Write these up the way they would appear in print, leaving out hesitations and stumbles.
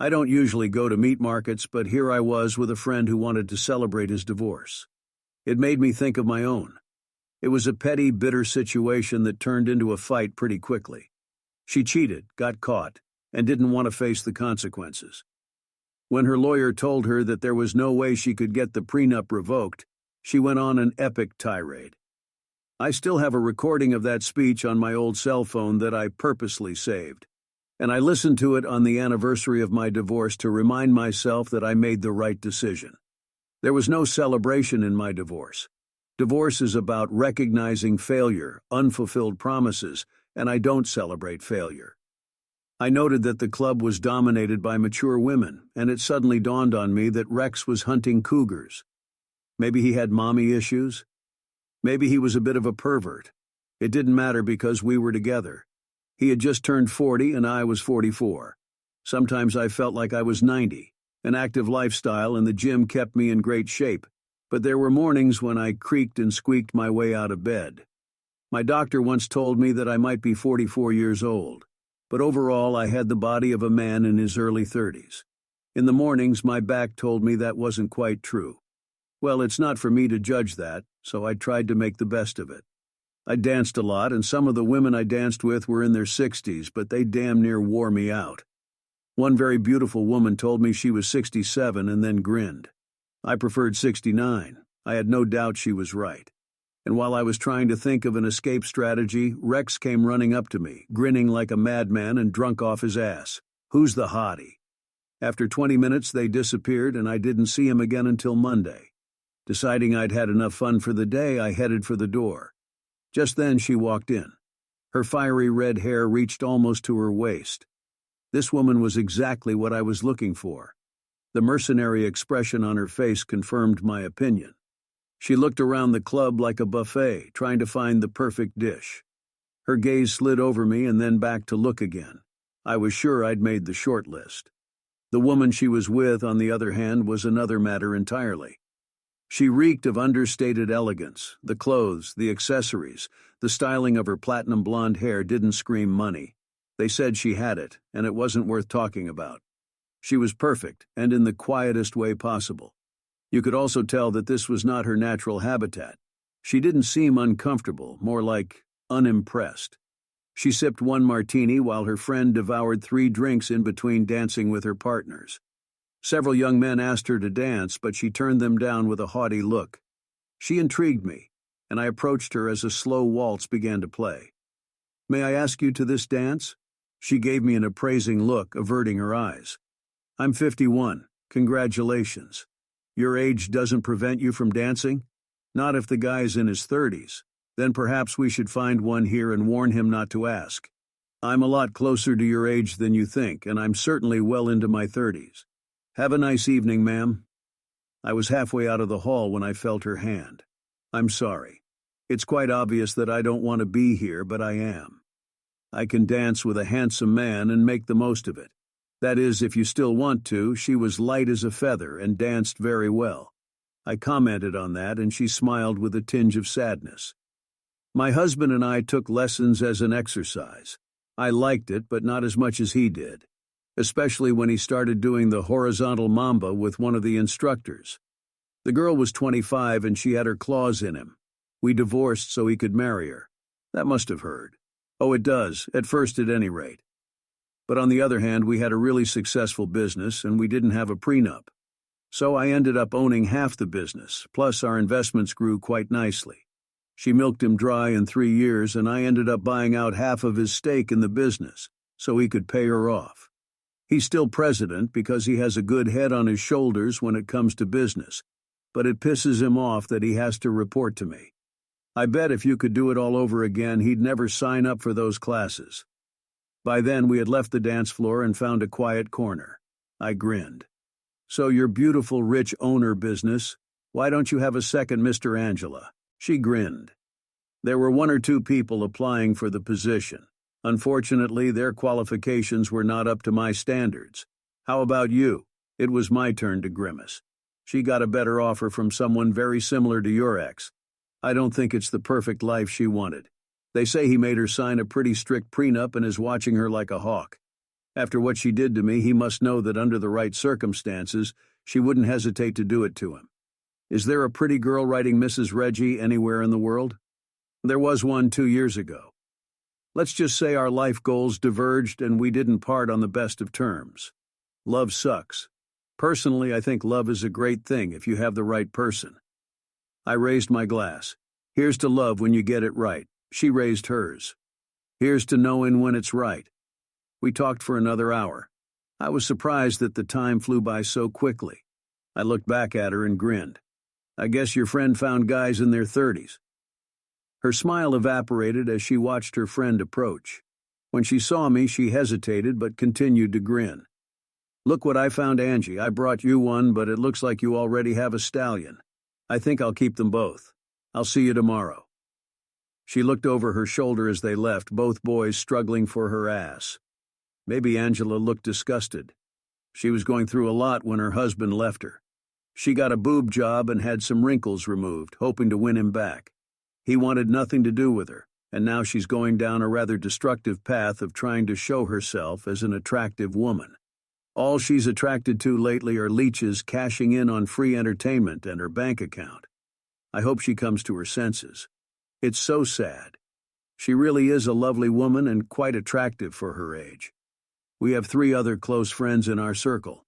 I don't usually go to meat markets, but here I was with a friend who wanted to celebrate his divorce. It made me think of my own. It was a petty, bitter situation that turned into a fight pretty quickly. She cheated, got caught, and didn't want to face the consequences. When her lawyer told her that there was no way she could get the prenup revoked, she went on an epic tirade. I still have a recording of that speech on my old cell phone that I purposely saved, and I listened to it on the anniversary of my divorce to remind myself that I made the right decision. There was no celebration in my divorce. Divorce is about recognizing failure, unfulfilled promises, and I don't celebrate failure. I noted that the club was dominated by mature women, and it suddenly dawned on me that Rex was hunting cougars. Maybe he had mommy issues. Maybe he was a bit of a pervert. It didn't matter because we were together. He had just turned 40 and I was 44. Sometimes I felt like I was 90. An active lifestyle and the gym kept me in great shape, but there were mornings when I creaked and squeaked my way out of bed. My doctor once told me that I might be 44 years old, but overall I had the body of a man in his early 30s. In the mornings, my back told me that wasn't quite true. Well, it's not for me to judge that, so I tried to make the best of it. I danced a lot, and some of the women I danced with were in their 60s, but they damn near wore me out. One very beautiful woman told me she was 67 and then grinned. I preferred 69. I had no doubt she was right. And while I was trying to think of an escape strategy, Rex came running up to me, grinning like a madman and drunk off his ass. Who's the hottie? After 20 minutes, they disappeared, and I didn't see him again until Monday. Deciding I'd had enough fun for the day, I headed for the door. Just then she walked in. Her fiery red hair reached almost to her waist. This woman was exactly what I was looking for. The mercenary expression on her face confirmed my opinion. She looked around the club like a buffet, trying to find the perfect dish. Her gaze slid over me and then back to look again. I was sure I'd made the short list. The woman she was with, on the other hand, was another matter entirely. She reeked of understated elegance. The clothes, the accessories, the styling of her platinum blonde hair didn't scream money. They said she had it, and it wasn't worth talking about. She was perfect, and in the quietest way possible. You could also tell that this was not her natural habitat. She didn't seem uncomfortable, more like unimpressed. She sipped one martini while her friend devoured 3 drinks in between dancing with her partners. Several young men asked her to dance, but she turned them down with a haughty look. She intrigued me, and I approached her as a slow waltz began to play. "May I ask you to this dance?" She gave me an appraising look, averting her eyes. "I'm 51. Congratulations. Your age doesn't prevent you from dancing? Not if the guy's in his 30s. Then perhaps we should find one here and warn him not to ask. I'm a lot closer to your age than you think, and I'm certainly well into my 30s. Have a nice evening, ma'am." I was halfway out of the hall when I felt her hand. "I'm sorry. It's quite obvious that I don't want to be here, but I am. I can dance with a handsome man and make the most of it. That is, if you still want to." She was light as a feather and danced very well. I commented on that, and she smiled with a tinge of sadness. My husband and I took lessons as an exercise. I liked it, but not as much as he did, especially when he started doing the horizontal mamba with one of the instructors. The girl was 25 and she had her claws in him. We divorced so he could marry her. That must have hurt. Oh, it does, at first at any rate. But on the other hand, we had a really successful business and we didn't have a prenup. So I ended up owning half the business, plus our investments grew quite nicely. She milked him dry in 3 years and I ended up buying out half of his stake in the business so he could pay her off. He's still president because he has a good head on his shoulders when it comes to business, but it pisses him off that he has to report to me. I bet if you could do it all over again, he'd never sign up for those classes. By then, we had left the dance floor and found a quiet corner. I grinned. "So your beautiful rich owner business, why don't you have a second Mr. Angela?" She grinned. There were 1 or 2 people applying for the position. Unfortunately, their qualifications were not up to my standards. How about you? It was my turn to grimace. She got a better offer from someone very similar to your ex. I don't think it's the perfect life she wanted. They say he made her sign a pretty strict prenup and is watching her like a hawk. After what she did to me, he must know that under the right circumstances, she wouldn't hesitate to do it to him. Is there a pretty girl writing Mrs. Reggie anywhere in the world? There was one 2 years ago. Let's just say our life goals diverged and we didn't part on the best of terms. Love sucks. Personally, I think love is a great thing if you have the right person. I raised my glass. Here's to love when you get it right. She raised hers. Here's to knowing when it's right. We talked for another hour. I was surprised that the time flew by so quickly. I looked back at her and grinned. I guess your friend found guys in their 30s. Her smile evaporated as she watched her friend approach. When she saw me, she hesitated but continued to grin. Look what I found, Angie. I brought you one, but it looks like you already have a stallion. I think I'll keep them both. I'll see you tomorrow. She looked over her shoulder as they left, both boys struggling for her ass. Maybe Angela looked disgusted. She was going through a lot when her husband left her. She got a boob job and had some wrinkles removed, hoping to win him back. He wanted nothing to do with her, and now she's going down a rather destructive path of trying to show herself as an attractive woman. All she's attracted to lately are leeches cashing in on free entertainment and her bank account. I hope she comes to her senses. It's so sad. She really is a lovely woman and quite attractive for her age. We have 3 other close friends in our circle.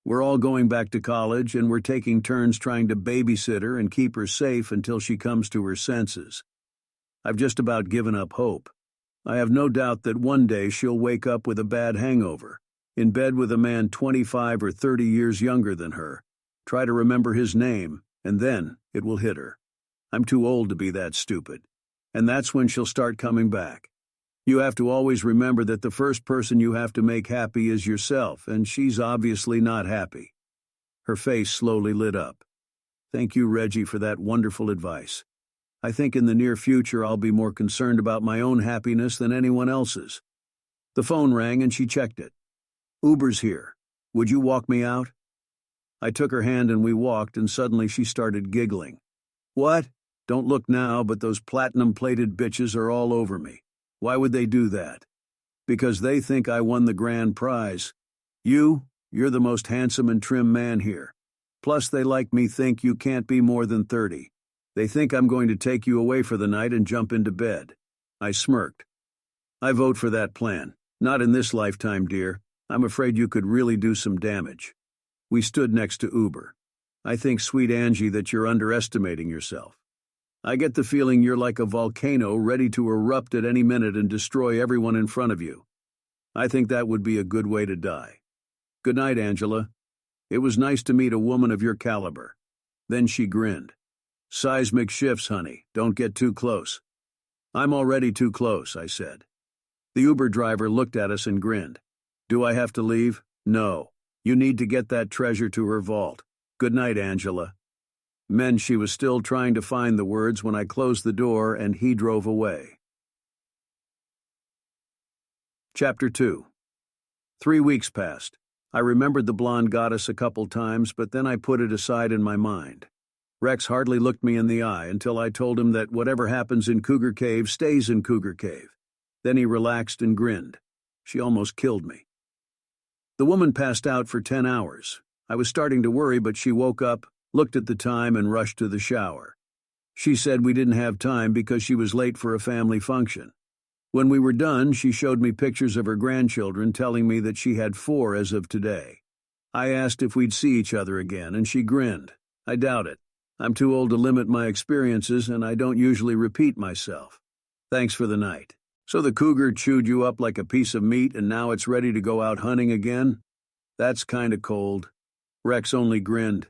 We're all going back to college, and we're taking turns trying to babysit her and keep her safe until she comes to her senses. I've just about given up hope. I have no doubt that one day she'll wake up with a bad hangover, in bed with a man 25 or 30 years younger than her, try to remember his name, and then it will hit her. I'm too old to be that stupid. And that's when she'll start coming back. You have to always remember that the first person you have to make happy is yourself, and she's obviously not happy. Her face slowly lit up. Thank you, Reggie, for that wonderful advice. I think in the near future I'll be more concerned about my own happiness than anyone else's. The phone rang and she checked it. Uber's here. Would you walk me out? I took her hand and we walked, and suddenly she started giggling. What? Don't look now, but those platinum-plated bitches are all over me. Why would they do that? Because they think I won the grand prize. You're the most handsome and trim man here. Plus they like me think you can't be more than 30. They think I'm going to take you away for the night and jump into bed. I smirked. I vote for that plan. Not in this lifetime, dear. I'm afraid you could really do some damage. We stood next to Uber. I think, sweet Angie, that you're underestimating yourself. I get the feeling you're like a volcano ready to erupt at any minute and destroy everyone in front of you. I think that would be a good way to die. Good night, Angela. It was nice to meet a woman of your caliber. Then she grinned. Seismic shifts, honey. Don't get too close. I'm already too close, I said. The Uber driver looked at us and grinned. Do I have to leave? No. You need to get that treasure to her vault. Good night, Angela. Meant she was still trying to find the words when I closed the door and he drove away. Chapter 2. 3 weeks passed. I remembered the blonde goddess a couple times, but then I put it aside in my mind. Rex hardly looked me in the eye until I told him that whatever happens in Cougar Cave stays in Cougar Cave. Then he relaxed and grinned. She almost killed me. The woman passed out for 10 hours. I was starting to worry, but she woke up, looked at the time, and rushed to the shower. She said we didn't have time because she was late for a family function. When we were done, she showed me pictures of her grandchildren, telling me that she had 4 as of today. I asked if we'd see each other again, and she grinned. I doubt it. I'm too old to limit my experiences, and I don't usually repeat myself. Thanks for the night. So the cougar chewed you up like a piece of meat, and now it's ready to go out hunting again? That's kinda cold. Rex only grinned.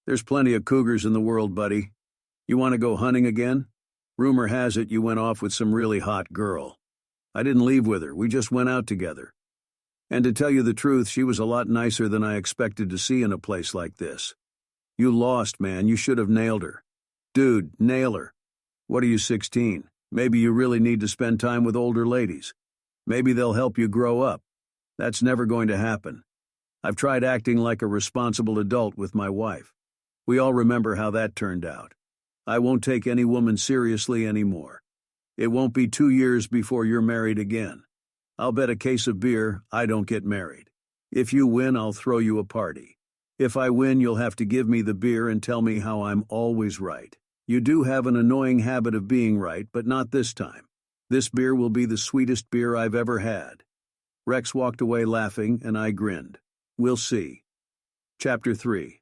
There's plenty of cougars in the world, buddy. You want to go hunting again? Rumor has it you went off with some really hot girl. I didn't leave with her, we just went out together. And to tell you the truth, she was a lot nicer than I expected to see in a place like this. You lost, man, you should have nailed her. Dude, nail her. What are you, 16? Maybe you really need to spend time with older ladies. Maybe they'll help you grow up. That's never going to happen. I've tried acting like a responsible adult with my wife. We all remember how that turned out. I won't take any woman seriously anymore. It won't be 2 years before you're married again. I'll bet a case of beer I don't get married. If you win, I'll throw you a party. If I win, you'll have to give me the beer and tell me how I'm always right. You do have an annoying habit of being right, but not this time. This beer will be the sweetest beer I've ever had." Rex walked away laughing, and I grinned. We'll see. Chapter 3.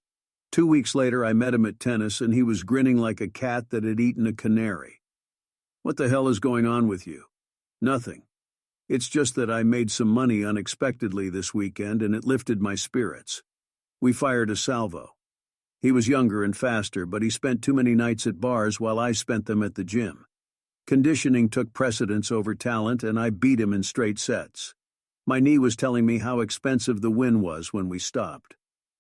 2 weeks later, I met him at tennis, and he was grinning like a cat that had eaten a canary. "What the hell is going on with you?" "Nothing. It's just that I made some money unexpectedly this weekend, and it lifted my spirits." We fired a salvo. He was younger and faster, but he spent too many nights at bars while I spent them at the gym. Conditioning took precedence over talent, and I beat him in straight sets. My knee was telling me how expensive the win was when we stopped.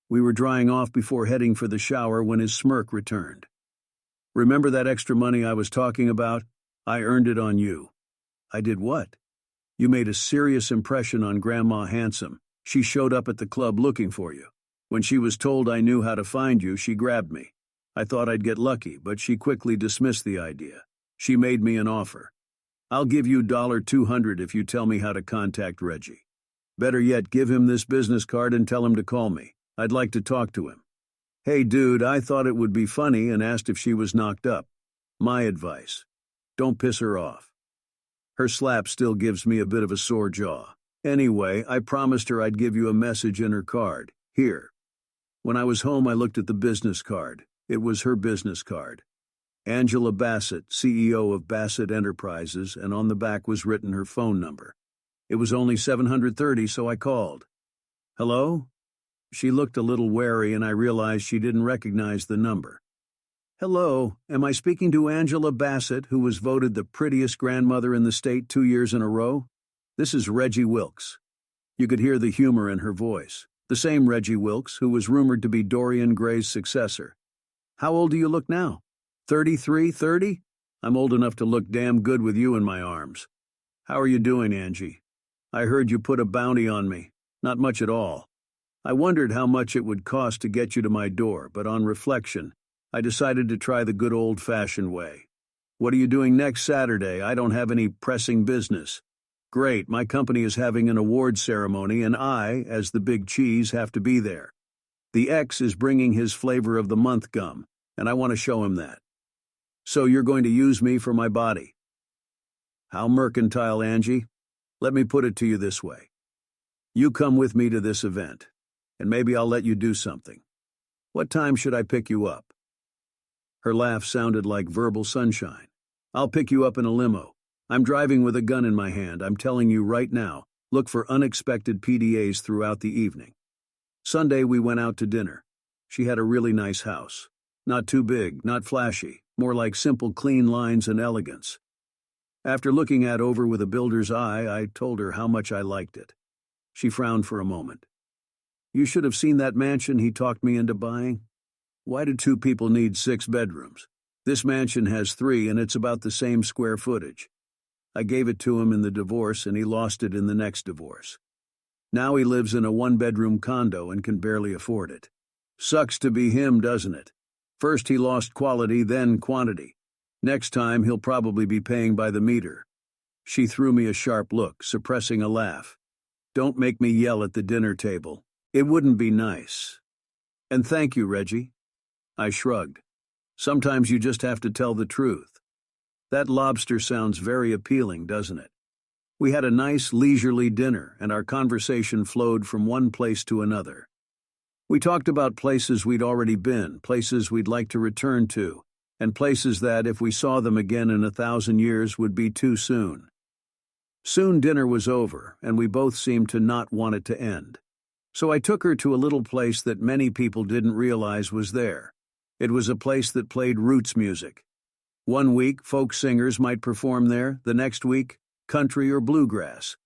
We were drying off before heading for the shower when his smirk returned. "Remember that extra money I was talking about? I earned it on you." "I did what?" "You made a serious impression on Grandma Handsome. She showed up at the club looking for you. When she was told I knew how to find you, she grabbed me. I thought I'd get lucky, but she quickly dismissed the idea. She made me an offer. I'll give you $200 if you tell me how to contact Reggie. Better yet, give him this business card and tell him to call me. I'd like to talk to him." "Hey dude, I thought it would be funny and asked if she was knocked up. My advice: don't piss her off." Her slap still gives me a bit of a sore jaw. "Anyway, I promised her I'd give you a message in her card. Here." When I was home, I looked at the business card. It was her business card. Angela Bassett, CEO of Bassett Enterprises, and on the back was written her phone number. It was only 730, so I called. "Hello?" She looked a little wary, and I realized she didn't recognize the number. "Hello, am I speaking to Angela Bassett, who was voted the prettiest grandmother in the state 2 years in a row? This is Reggie Wilkes." You could hear the humor in her voice. The same Reggie Wilkes who was rumored to be Dorian Gray's successor. "How old do you look now? 33, 30? I'm old enough to look damn good with you in my arms. How are you doing, Angie? I heard you put a bounty on me. Not much at all. I wondered how much it would cost to get you to my door, but on reflection, I decided to try the good old-fashioned way. What are you doing next Saturday? I don't have any pressing business." "Great, my company is having an award ceremony, and I, as the big cheese, have to be there. The ex is bringing his flavor of the month gum, and I want to show him that. So you're going to use me for my body." "How mercantile, Angie? Let me put it to you this way. You come with me to this event, and maybe I'll let you do something. What time should I pick you up?" Her laugh sounded like verbal sunshine. "I'll pick you up in a limo. I'm driving with a gun in my hand. I'm telling you right now, look for unexpected PDAs throughout the evening." Sunday we went out to dinner. She had a really nice house. Not too big, not flashy, more like simple clean lines and elegance. After looking at over with a builder's eye, I told her how much I liked it. She frowned for a moment. "You should have seen that mansion he talked me into buying. Why do 2 people need 6 bedrooms? This mansion has 3 and it's about the same square footage. I gave it to him in the divorce and he lost it in the next divorce. Now he lives in a 1-bedroom condo and can barely afford it. Sucks to be him, doesn't it? First he lost quality, then quantity. Next time he'll probably be paying by the meter." She threw me a sharp look, suppressing a laugh. "Don't make me yell at the dinner table. It wouldn't be nice." "And thank you, Reggie." I shrugged. "Sometimes you just have to tell the truth. That lobster sounds very appealing, doesn't it?" We had a nice, leisurely dinner, and our conversation flowed from one place to another. We talked about places we'd already been, places we'd like to return to, and places that, if we saw them again in 1,000 years, would be too soon. Soon dinner was over, and we both seemed to not want it to end. So I took her to a little place that many people didn't realize was there. It was a place that played roots music. One week, folk singers might perform there, the next week, country or bluegrass.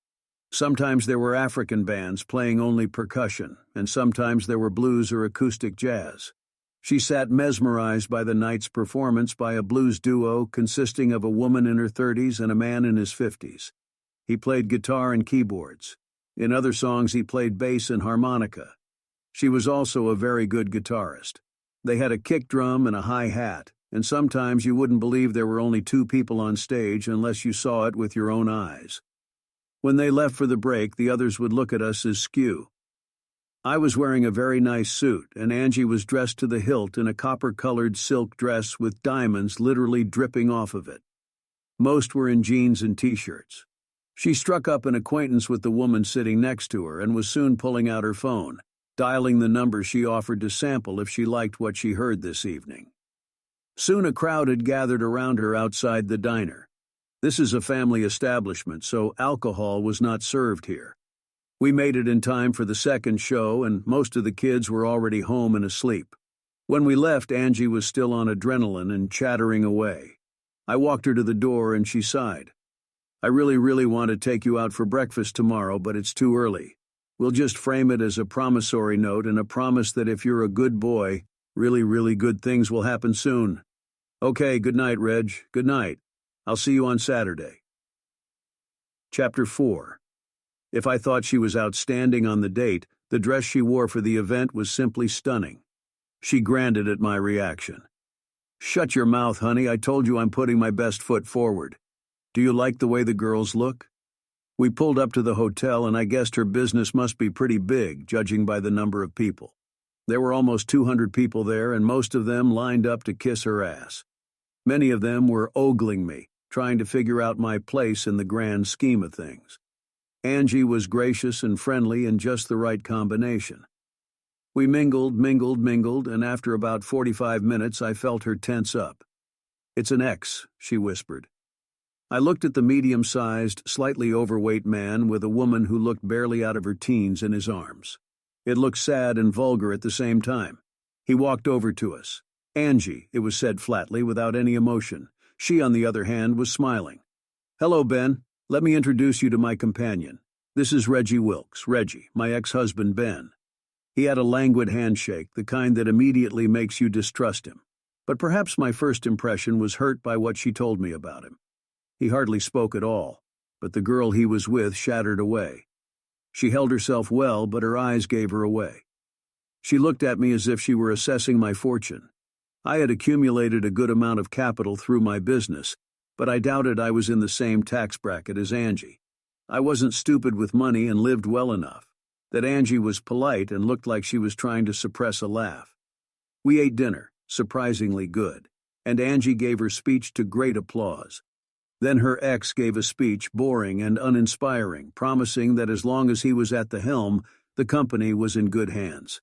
Sometimes there were African bands playing only percussion, and sometimes there were blues or acoustic jazz. She sat mesmerized by the night's performance by a blues duo consisting of a woman in her 30s and a man in his 50s. He played guitar and keyboards. In other songs he played bass and harmonica. She was also a very good guitarist. They had a kick drum and a hi-hat, and sometimes you wouldn't believe there were only 2 people on stage unless you saw it with your own eyes. When they left for the break, the others would look at us as skew. I was wearing a very nice suit, and Angie was dressed to the hilt in a copper-colored silk dress with diamonds literally dripping off of it. Most were in jeans and t-shirts. She struck up an acquaintance with the woman sitting next to her and was soon pulling out her phone, dialing the number she offered to sample if she liked what she heard this evening. Soon a crowd had gathered around her outside the diner. This is a family establishment, so alcohol was not served here. We made it in time for the second show, and most of the kids were already home and asleep. When we left, Angie was still on adrenaline and chattering away. I walked her to the door and she sighed. I really want to take you out for breakfast tomorrow, but it's too early. We'll just frame it as a promissory note and a promise that if you're a good boy, really good things will happen soon. Okay, good night, Reg. Good night. I'll see you on Saturday. Chapter 4. If I thought she was outstanding on the date, the dress she wore for the event was simply stunning. She granded at my reaction. Shut your mouth, honey. I told you I'm putting my best foot forward. Do you like the way the girls look? We pulled up to the hotel, and I guessed her business must be pretty big, judging by the number of people. There were almost 200 people there, and most of them lined up to kiss her ass. Many of them were ogling me, trying to figure out my place in the grand scheme of things. Angie was gracious and friendly in just the right combination. We mingled, and after about 45 minutes I felt her tense up. It's an ex, she whispered. I looked at the medium-sized, slightly overweight man with a woman who looked barely out of her teens in his arms. It looked sad and vulgar at the same time. He walked over to us. Angie, it was said flatly, without any emotion. She, on the other hand, was smiling. Hello, Ben. Let me introduce you to my companion. This is Reggie Wilkes, Reggie, my ex-husband Ben. He had a languid handshake, the kind that immediately makes you distrust him. But perhaps my first impression was hurt by what she told me about him. He hardly spoke at all, but the girl he was with shattered away. She held herself well, but her eyes gave her away. She looked at me as if she were assessing my fortune. I had accumulated a good amount of capital through my business, but I doubted I was in the same tax bracket as Angie. I wasn't stupid with money and lived well enough. That Angie was polite and looked like she was trying to suppress a laugh. We ate dinner, surprisingly good, and Angie gave her speech to great applause. Then her ex gave a speech boring and uninspiring, promising that as long as he was at the helm, the company was in good hands.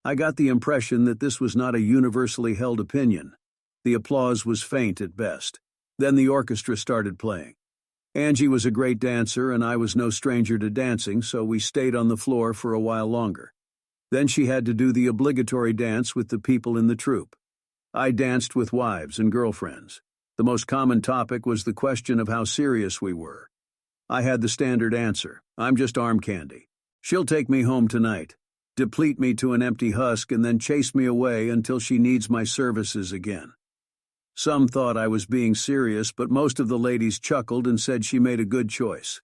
I got the impression that this was not a universally held opinion. The applause was faint at best. Then the orchestra started playing. Angie was a great dancer, and I was no stranger to dancing, so we stayed on the floor for a while longer. Then she had to do the obligatory dance with the people in the troupe. I danced with wives and girlfriends. The most common topic was the question of how serious we were. I had the standard answer: I'm just arm candy. She'll take me home tonight, deplete me to an empty husk, and then chase me away until she needs my services again. Some thought I was being serious, but most of the ladies chuckled and said she made a good choice.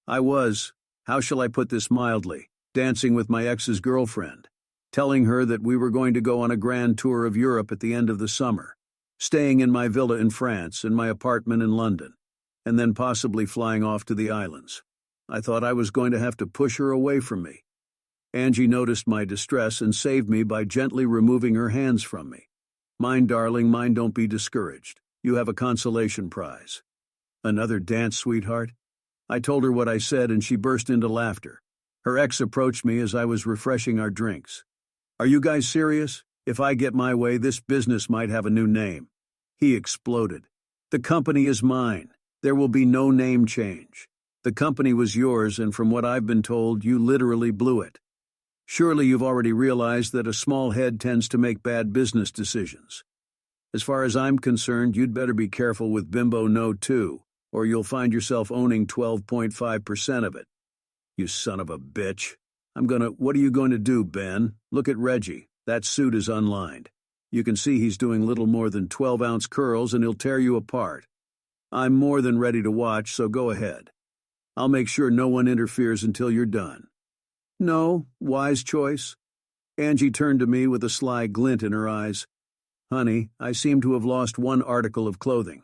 I was, how shall I put this mildly, dancing with my ex's girlfriend, telling her that we were going to go on a grand tour of Europe at the end of the summer, staying in my villa in France and my apartment in London, and then possibly flying off to the islands. I thought I was going to have to push her away from me. Angie noticed my distress and saved me by gently removing her hands from me. Mine, darling, mine, don't be discouraged. You have a consolation prize. Another dance, sweetheart? I told her what I said, and she burst into laughter. Her ex approached me as I was refreshing our drinks. Are you guys serious? If I get my way, this business might have a new name. He exploded. The company is mine. There will be no name change. The company was yours, and from what I've been told, you literally blew it. Surely you've already realized that a small head tends to make bad business decisions. As far as I'm concerned, you'd better be careful with Bimbo No 2, or you'll find yourself owning 12.5% of it. You son of a bitch. What are you going to do, Ben? Look at Reggie. That suit is unlined. You can see he's doing little more than 12-ounce curls, and he'll tear you apart. I'm more than ready to watch, so go ahead. I'll make sure no one interferes until you're done. No, wise choice. Angie turned to me with a sly glint in her eyes. Honey, I seem to have lost one article of clothing.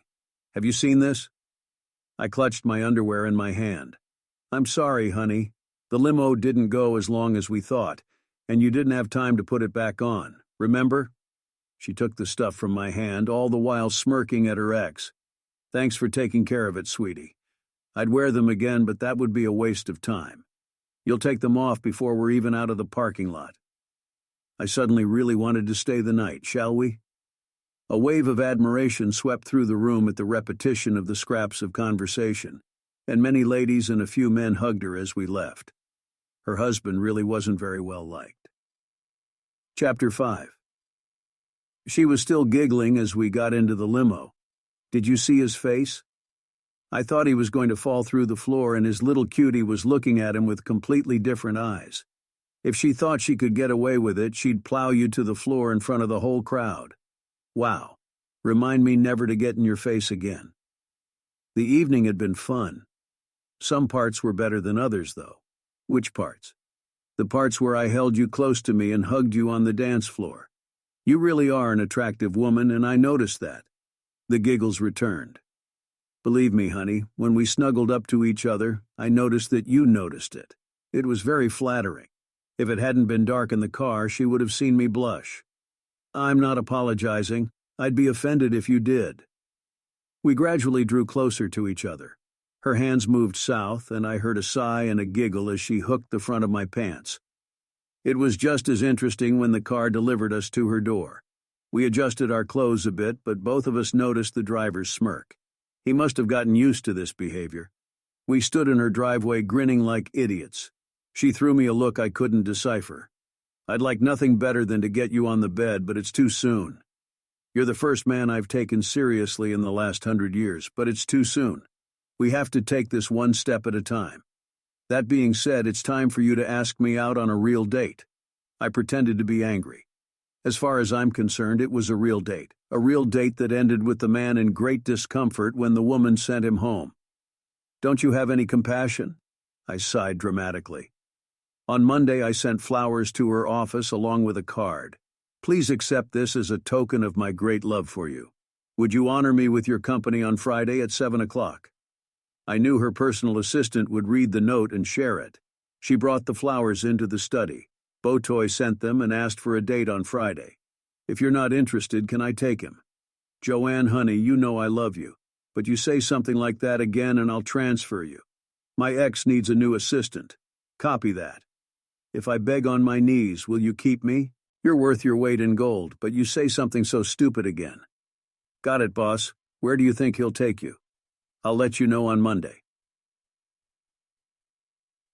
Have you seen this? I clutched my underwear in my hand. I'm sorry, honey. The limo didn't go as long as we thought, and you didn't have time to put it back on, remember? She took the stuff from my hand, all the while smirking at her ex. Thanks for taking care of it, sweetie. I'd wear them again, but that would be a waste of time. You'll take them off before we're even out of the parking lot. I suddenly really wanted to stay the night, shall we? A wave of admiration swept through the room at the repetition of the scraps of conversation, and many ladies and a few men hugged her as we left. Her husband really wasn't very well liked. Chapter 5. She was still giggling as we got into the limo. Did you see his face? I thought he was going to fall through the floor, and his little cutie was looking at him with completely different eyes. If she thought she could get away with it, she'd plow you to the floor in front of the whole crowd. Wow. Remind me never to get in your face again. The evening had been fun. Some parts were better than others, though. Which parts? The parts where I held you close to me and hugged you on the dance floor. You really are an attractive woman, and I noticed that. The giggles returned. Believe me, honey, when we snuggled up to each other, I noticed that you noticed it. It was very flattering. If it hadn't been dark in the car, she would have seen me blush. I'm not apologizing. I'd be offended if you did. We gradually drew closer to each other. Her hands moved south, and I heard a sigh and a giggle as she hooked the front of my pants. It was just as interesting when the car delivered us to her door. We adjusted our clothes a bit, but both of us noticed the driver's smirk. He must have gotten used to this behavior. We stood in her driveway grinning like idiots. She threw me a look I couldn't decipher. I'd like nothing better than to get you on the bed, but it's too soon. You're the first man I've taken seriously in the last 100 years, but it's too soon. We have to take this one step at a time. That being said, it's time for you to ask me out on a real date. I pretended to be angry. As far as I'm concerned, it was a real date that ended with the man in great discomfort when the woman sent him home. Don't you have any compassion? I sighed dramatically. On Monday, I sent flowers to her office along with a card. Please accept this as a token of my great love for you. Would you honor me with your company on Friday at 7 o'clock? I knew her personal assistant would read the note and share it. She brought the flowers into the study. Botoy sent them and asked for a date on Friday. If you're not interested, can I take him? Joanne, honey, you know I love you, but you say something like that again and I'll transfer you. My ex needs a new assistant. Copy that. If I beg on my knees, will you keep me? You're worth your weight in gold, but you say something so stupid again. Got it, boss. Where do you think he'll take you? I'll let you know on Monday.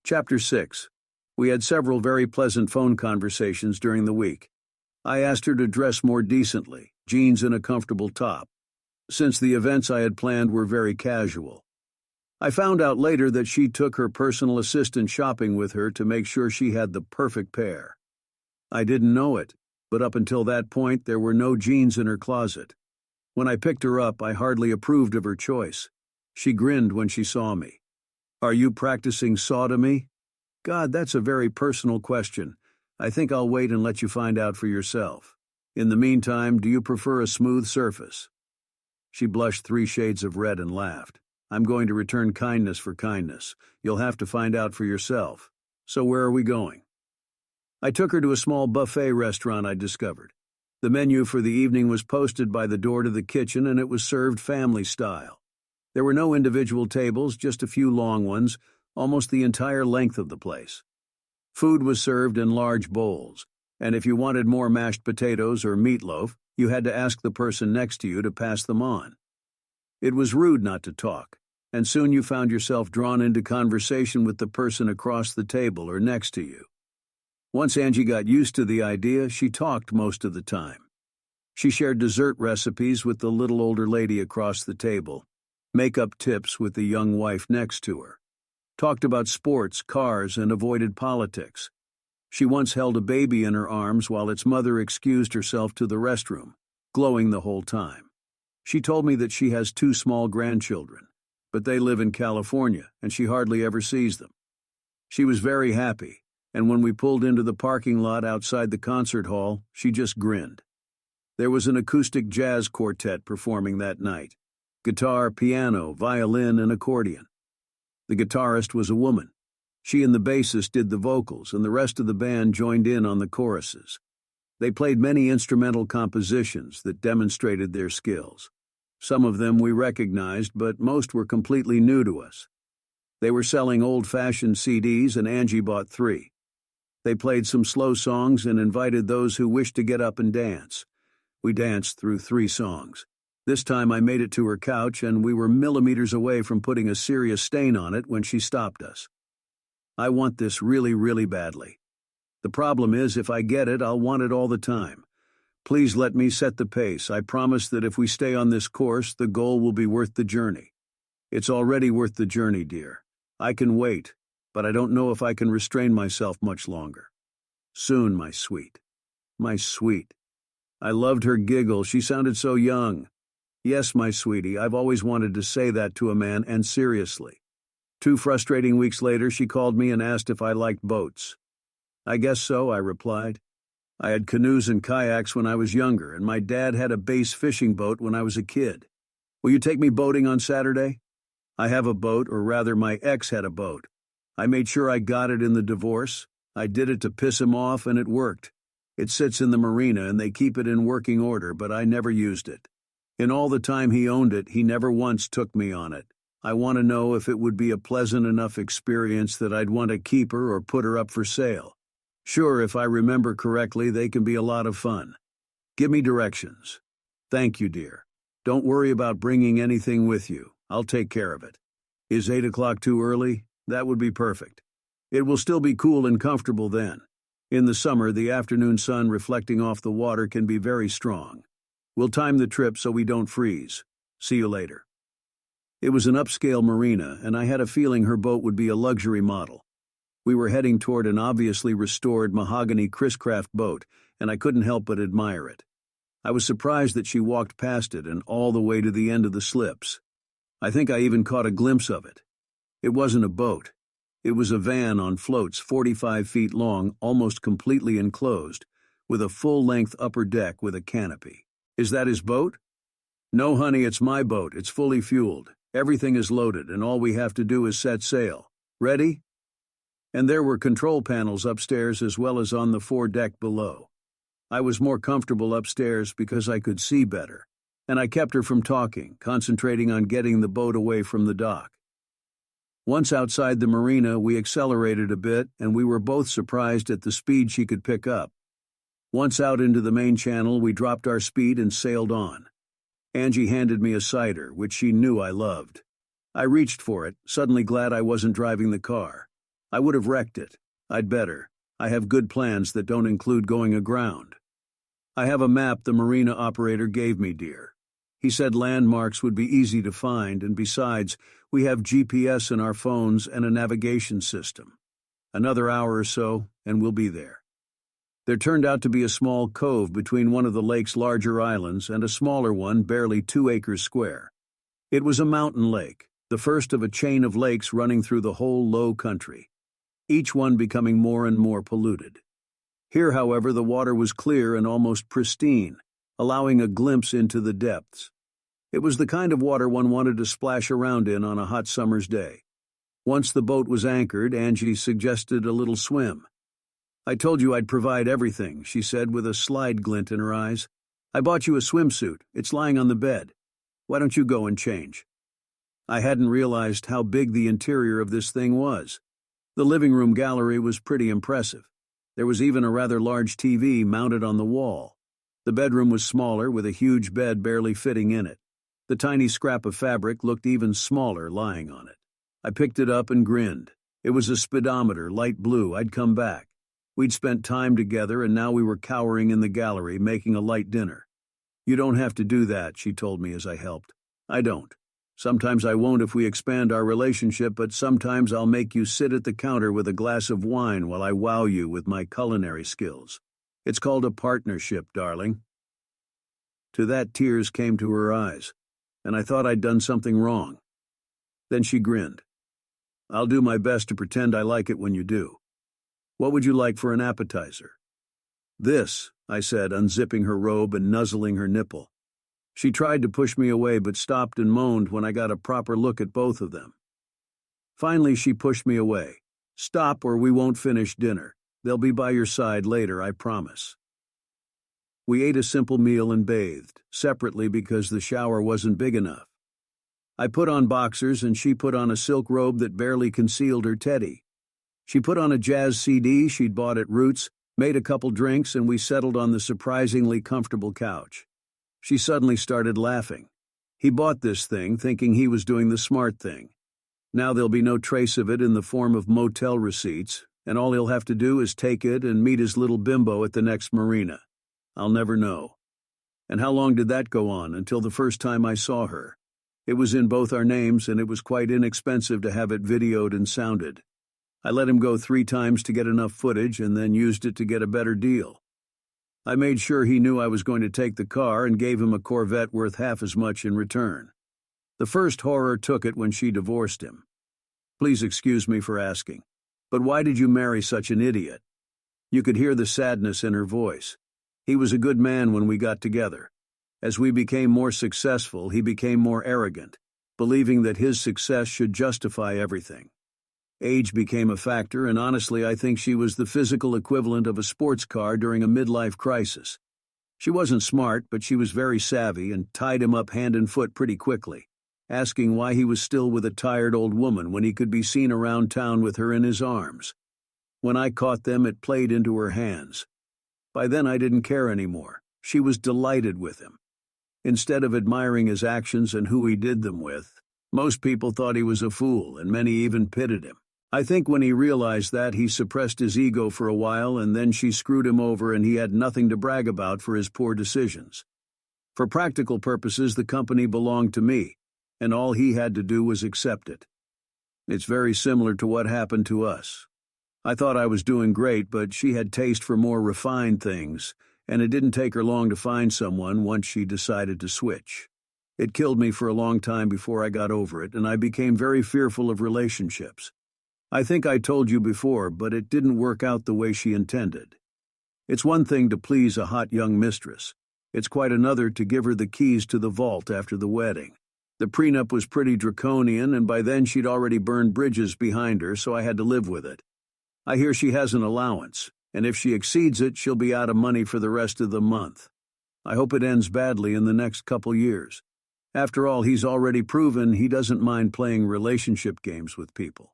Chapter 6. We had several very pleasant phone conversations during the week. I asked her to dress more decently, jeans and a comfortable top, since the events I had planned were very casual. I found out later that she took her personal assistant shopping with her to make sure she had the perfect pair. I didn't know it, but up until that point there were no jeans in her closet. When I picked her up, I hardly approved of her choice. She grinned when she saw me. Are you practicing sodomy? God, that's a very personal question. I think I'll wait and let you find out for yourself. In the meantime, do you prefer a smooth surface? She blushed 3 shades of red and laughed. I'm going to return kindness for kindness. You'll have to find out for yourself. So where are we going? I took her to a small buffet restaurant I discovered. The menu for the evening was posted by the door to the kitchen, and it was served family style. There were no individual tables, just a few long ones, almost the entire length of the place. Food was served in large bowls, and if you wanted more mashed potatoes or meatloaf, you had to ask the person next to you to pass them on. It was rude not to talk, and soon you found yourself drawn into conversation with the person across the table or next to you. Once Angie got used to the idea, she talked most of the time. She shared dessert recipes with the little older lady across the table, makeup tips with the young wife next to her, talked about sports, cars, and avoided politics. She once held a baby in her arms while its mother excused herself to the restroom, glowing the whole time. She told me that she has 2 small grandchildren, but they live in California and she hardly ever sees them. She was very happy, and when we pulled into the parking lot outside the concert hall, she just grinned. There was an acoustic jazz quartet performing that night. Guitar, piano, violin, and accordion. The guitarist was a woman. She and the bassist did the vocals, and the rest of the band joined in on the choruses. They played many instrumental compositions that demonstrated their skills. Some of them we recognized, but most were completely new to us. They were selling old-fashioned CDs, and Angie bought 3. They played some slow songs and invited those who wished to get up and dance. We danced through 3 songs. This time I made it to her couch, and we were millimeters away from putting a serious stain on it when she stopped us. I want this really, really badly. The problem is, if I get it, I'll want it all the time. Please let me set the pace. I promise that if we stay on this course, the goal will be worth the journey. It's already worth the journey, dear. I can wait, but I don't know if I can restrain myself much longer. Soon, my sweet. My sweet. I loved her giggle. She sounded so young. Yes, my sweetie, I've always wanted to say that to a man, and seriously. 2 frustrating weeks later, she called me and asked if I liked boats. I guess so, I replied. I had canoes and kayaks when I was younger, and my dad had a bass fishing boat when I was a kid. Will you take me boating on Saturday? I have a boat, or rather my ex had a boat. I made sure I got it in the divorce. I did it to piss him off, and it worked. It sits in the marina, and they keep it in working order, but I never used it. In all the time he owned it, he never once took me on it. I want to know if it would be a pleasant enough experience that I'd want to keep her or put her up for sale. Sure, if I remember correctly, they can be a lot of fun. Give me directions. Thank you, dear. Don't worry about bringing anything with you. I'll take care of it. Is 8 o'clock too early? That would be perfect. It will still be cool and comfortable then. In the summer, the afternoon sun reflecting off the water can be very strong. We'll time the trip so we don't freeze. See you later. It was an upscale marina, and I had a feeling her boat would be a luxury model. We were heading toward an obviously restored mahogany Chris-Craft boat, and I couldn't help but admire it. I was surprised that she walked past it and all the way to the end of the slips. I think I even caught a glimpse of it. It wasn't a boat. It was a van on floats 45 feet long, almost completely enclosed, with a full-length upper deck with a canopy. Is that his boat? No, honey, it's my boat. It's fully fueled. Everything is loaded, and all we have to do is set sail. Ready? And there were control panels upstairs as well as on the foredeck below. I was more comfortable upstairs because I could see better, and I kept her from talking, concentrating on getting the boat away from the dock. Once outside the marina, we accelerated a bit, and we were both surprised at the speed she could pick up. Once out into the main channel, we dropped our speed and sailed on. Angie handed me a cider, which she knew I loved. I reached for it, suddenly glad I wasn't driving the car. I would have wrecked it. I'd better. I have good plans that don't include going aground. I have a map the marina operator gave me, dear. He said landmarks would be easy to find, and besides, we have GPS in our phones and a navigation system. Another hour or so, and we'll be there. There turned out to be a small cove between one of the lake's larger islands and a smaller one barely 2 acres square. It was a mountain lake, the first of a chain of lakes running through the whole low country, each one becoming more and more polluted. Here, however, the water was clear and almost pristine, allowing a glimpse into the depths. It was the kind of water one wanted to splash around in on a hot summer's day. Once the boat was anchored, Angie suggested a little swim. I told you I'd provide everything, she said with a slight glint in her eyes. I bought you a swimsuit. It's lying on the bed. Why don't you go and change? I hadn't realized how big the interior of this thing was. The living room gallery was pretty impressive. There was even a rather large TV mounted on the wall. The bedroom was smaller, with a huge bed barely fitting in it. The tiny scrap of fabric looked even smaller lying on it. I picked it up and grinned. It was a speedometer, light blue. I'd come back. We'd spent time together, and now we were cowering in the gallery, making a light dinner. You don't have to do that, she told me as I helped. I don't. Sometimes I won't if we expand our relationship, but sometimes I'll make you sit at the counter with a glass of wine while I wow you with my culinary skills. It's called a partnership, darling. To that, tears came to her eyes, and I thought I'd done something wrong. Then she grinned. I'll do my best to pretend I like it when you do. What would you like for an appetizer? This, I said, unzipping her robe and nuzzling her nipple. She tried to push me away but stopped and moaned when I got a proper look at both of them. Finally, she pushed me away. "Stop or we won't finish dinner. They'll be by your side later, I promise." We ate a simple meal and bathed, separately because the shower wasn't big enough. I put on boxers and she put on a silk robe that barely concealed her teddy. She put on a jazz CD she'd bought at Roots, made a couple drinks, and we settled on the surprisingly comfortable couch. She suddenly started laughing. "He bought this thing thinking he was doing the smart thing. Now there'll be no trace of it in the form of motel receipts, and all he'll have to do is take it and meet his little bimbo at the next marina. I'll never know." And how long did that go on until the first time I saw her? It was in both our names, and it was quite inexpensive to have it videoed and sounded. I let him go 3 times to get enough footage and then used it to get a better deal. I made sure he knew I was going to take the car and gave him a Corvette worth half as much in return. The first horror took it when she divorced him. Please excuse me for asking, but why did you marry such an idiot? You could hear the sadness in her voice. He was a good man when we got together. As we became more successful, he became more arrogant, believing that his success should justify everything. Age became a factor, and honestly, I think she was the physical equivalent of a sports car during a midlife crisis. She wasn't smart, but she was very savvy and tied him up hand and foot pretty quickly, asking why he was still with a tired old woman when he could be seen around town with her in his arms. When I caught them, it played into her hands. By then, I didn't care anymore. She was delighted with him. Instead of admiring his actions and who he did them with, most people thought he was a fool, and many even pitied him. I think when he realized that, he suppressed his ego for a while, and then she screwed him over and he had nothing to brag about for his poor decisions. For practical purposes, the company belonged to me, and all he had to do was accept it. It's very similar to what happened to us. I thought I was doing great, but she had taste for more refined things, and it didn't take her long to find someone once she decided to switch. It killed me for a long time before I got over it, and I became very fearful of relationships. I think I told you before, but it didn't work out the way she intended. It's one thing to please a hot young mistress. It's quite another to give her the keys to the vault after the wedding. The prenup was pretty draconian, and by then she'd already burned bridges behind her, so I had to live with it. I hear she has an allowance, and if she exceeds it, she'll be out of money for the rest of the month. I hope it ends badly in the next couple years. After all, he's already proven he doesn't mind playing relationship games with people.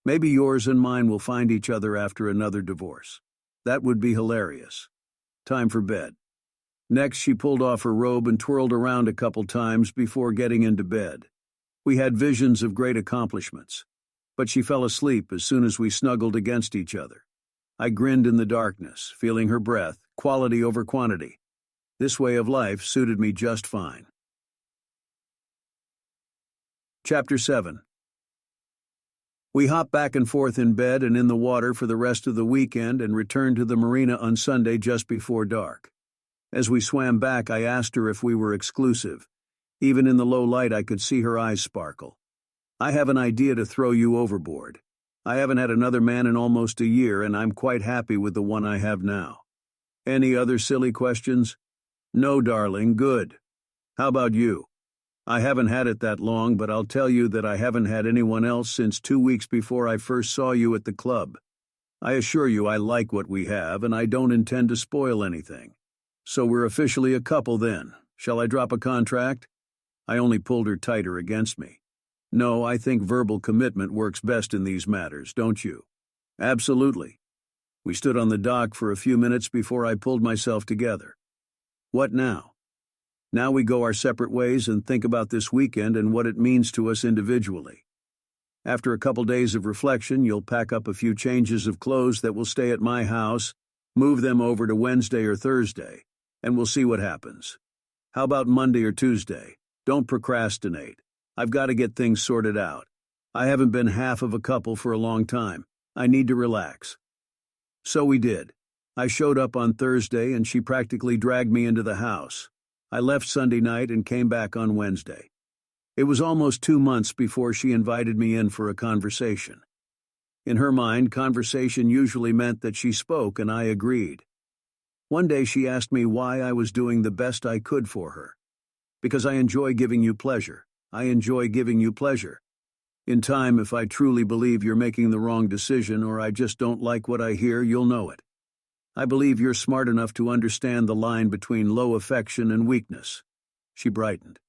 Maybe yours and mine will find each other after another divorce. That would be hilarious. Time for bed. Next, she pulled off her robe and twirled around a couple times before getting into bed. We had visions of great accomplishments, but she fell asleep as soon as we snuggled against each other. I grinned in the darkness, feeling her breath, quality over quantity. This way of life suited me just fine. Chapter 7. We hopped back and forth in bed and in the water for the rest of the weekend and returned to the marina on Sunday just before dark. As we swam back, I asked her if we were exclusive. Even in the low light, I could see her eyes sparkle. "I have an idea to throw you overboard. I haven't had another man in almost a year, and I'm quite happy with the one I have now. Any other silly questions?" "No, darling, good. How about you?" "I haven't had it that long, but I'll tell you that I haven't had anyone else since 2 weeks before I first saw you at the club. I assure you I like what we have, and I don't intend to spoil anything. So we're officially a couple then. Shall I drop a contract?" I only pulled her tighter against me. "No, I think verbal commitment works best in these matters, don't you?" "Absolutely." We stood on the dock for a few minutes before I pulled myself together. "What now?" "Now we go our separate ways and think about this weekend and what it means to us individually. After a couple days of reflection, you'll pack up a few changes of clothes that will stay at my house, move them over to Wednesday or Thursday, and we'll see what happens. How about Monday or Tuesday? Don't procrastinate. I've got to get things sorted out. I haven't been half of a couple for a long time. I need to relax." So we did. I showed up on Thursday and she practically dragged me into the house. I left Sunday night and came back on Wednesday. It was almost 2 months before she invited me in for a conversation. In her mind, conversation usually meant that she spoke and I agreed. One day she asked me why I was doing the best I could for her. "Because I enjoy giving you pleasure. I enjoy giving you pleasure." In time, if I truly believe you're making the wrong decision or I just don't like what I hear, you'll know it. I believe you're smart enough to understand the line between low affection and weakness." She brightened.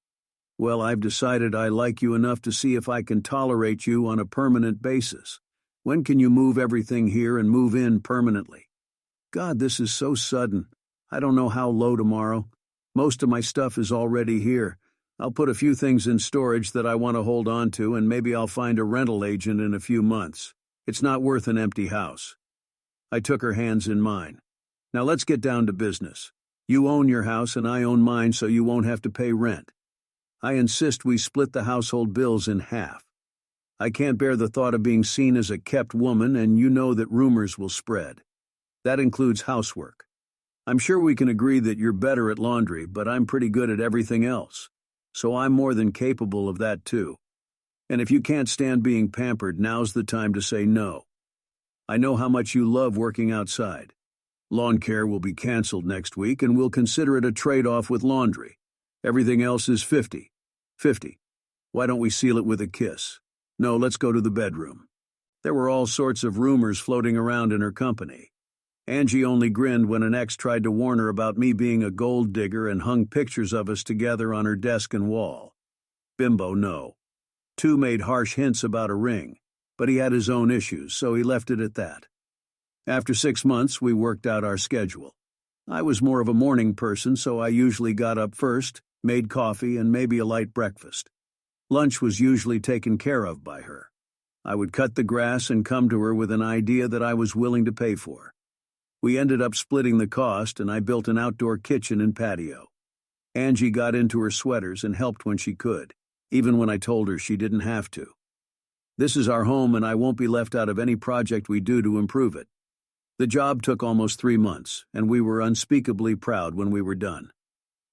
"Well, I've decided I like you enough to see if I can tolerate you on a permanent basis. When can you move everything here and move in permanently?" "God, this is so sudden. I don't know how low tomorrow. Most of my stuff is already here. I'll put a few things in storage that I want to hold on to, and maybe I'll find a rental agent in a few months. It's not worth an empty house." I took her hands in mine. "Now let's get down to business. You own your house and I own mine, so you won't have to pay rent. I insist we split the household bills in half. I can't bear the thought of being seen as a kept woman, and you know that rumors will spread. That includes housework. I'm sure we can agree that you're better at laundry, but I'm pretty good at everything else. So I'm more than capable of that too. And if you can't stand being pampered, now's the time to say no. I know how much you love working outside. Lawn care will be canceled next week, and we'll consider it a trade-off with laundry. Everything else is 50-50. Why don't we seal it with a kiss? No, let's go to the bedroom." There were all sorts of rumors floating around in her company. Angie only grinned when an ex tried to warn her about me being a gold digger and hung pictures of us together on her desk and wall. Bimbo, no. Tu made harsh hints about a ring, but he had his own issues, so he left it at that. After 6 months, we worked out our schedule. I was more of a morning person, so I usually got up first, made coffee, and maybe a light breakfast. Lunch was usually taken care of by her. I would cut the grass and come to her with an idea that I was willing to pay for. We ended up splitting the cost, and I built an outdoor kitchen and patio. Angie got into her sweaters and helped when she could, even when I told her she didn't have to. This is our home, and I won't be left out of any project we do to improve it. The job took almost 3 months, and we were unspeakably proud when we were done.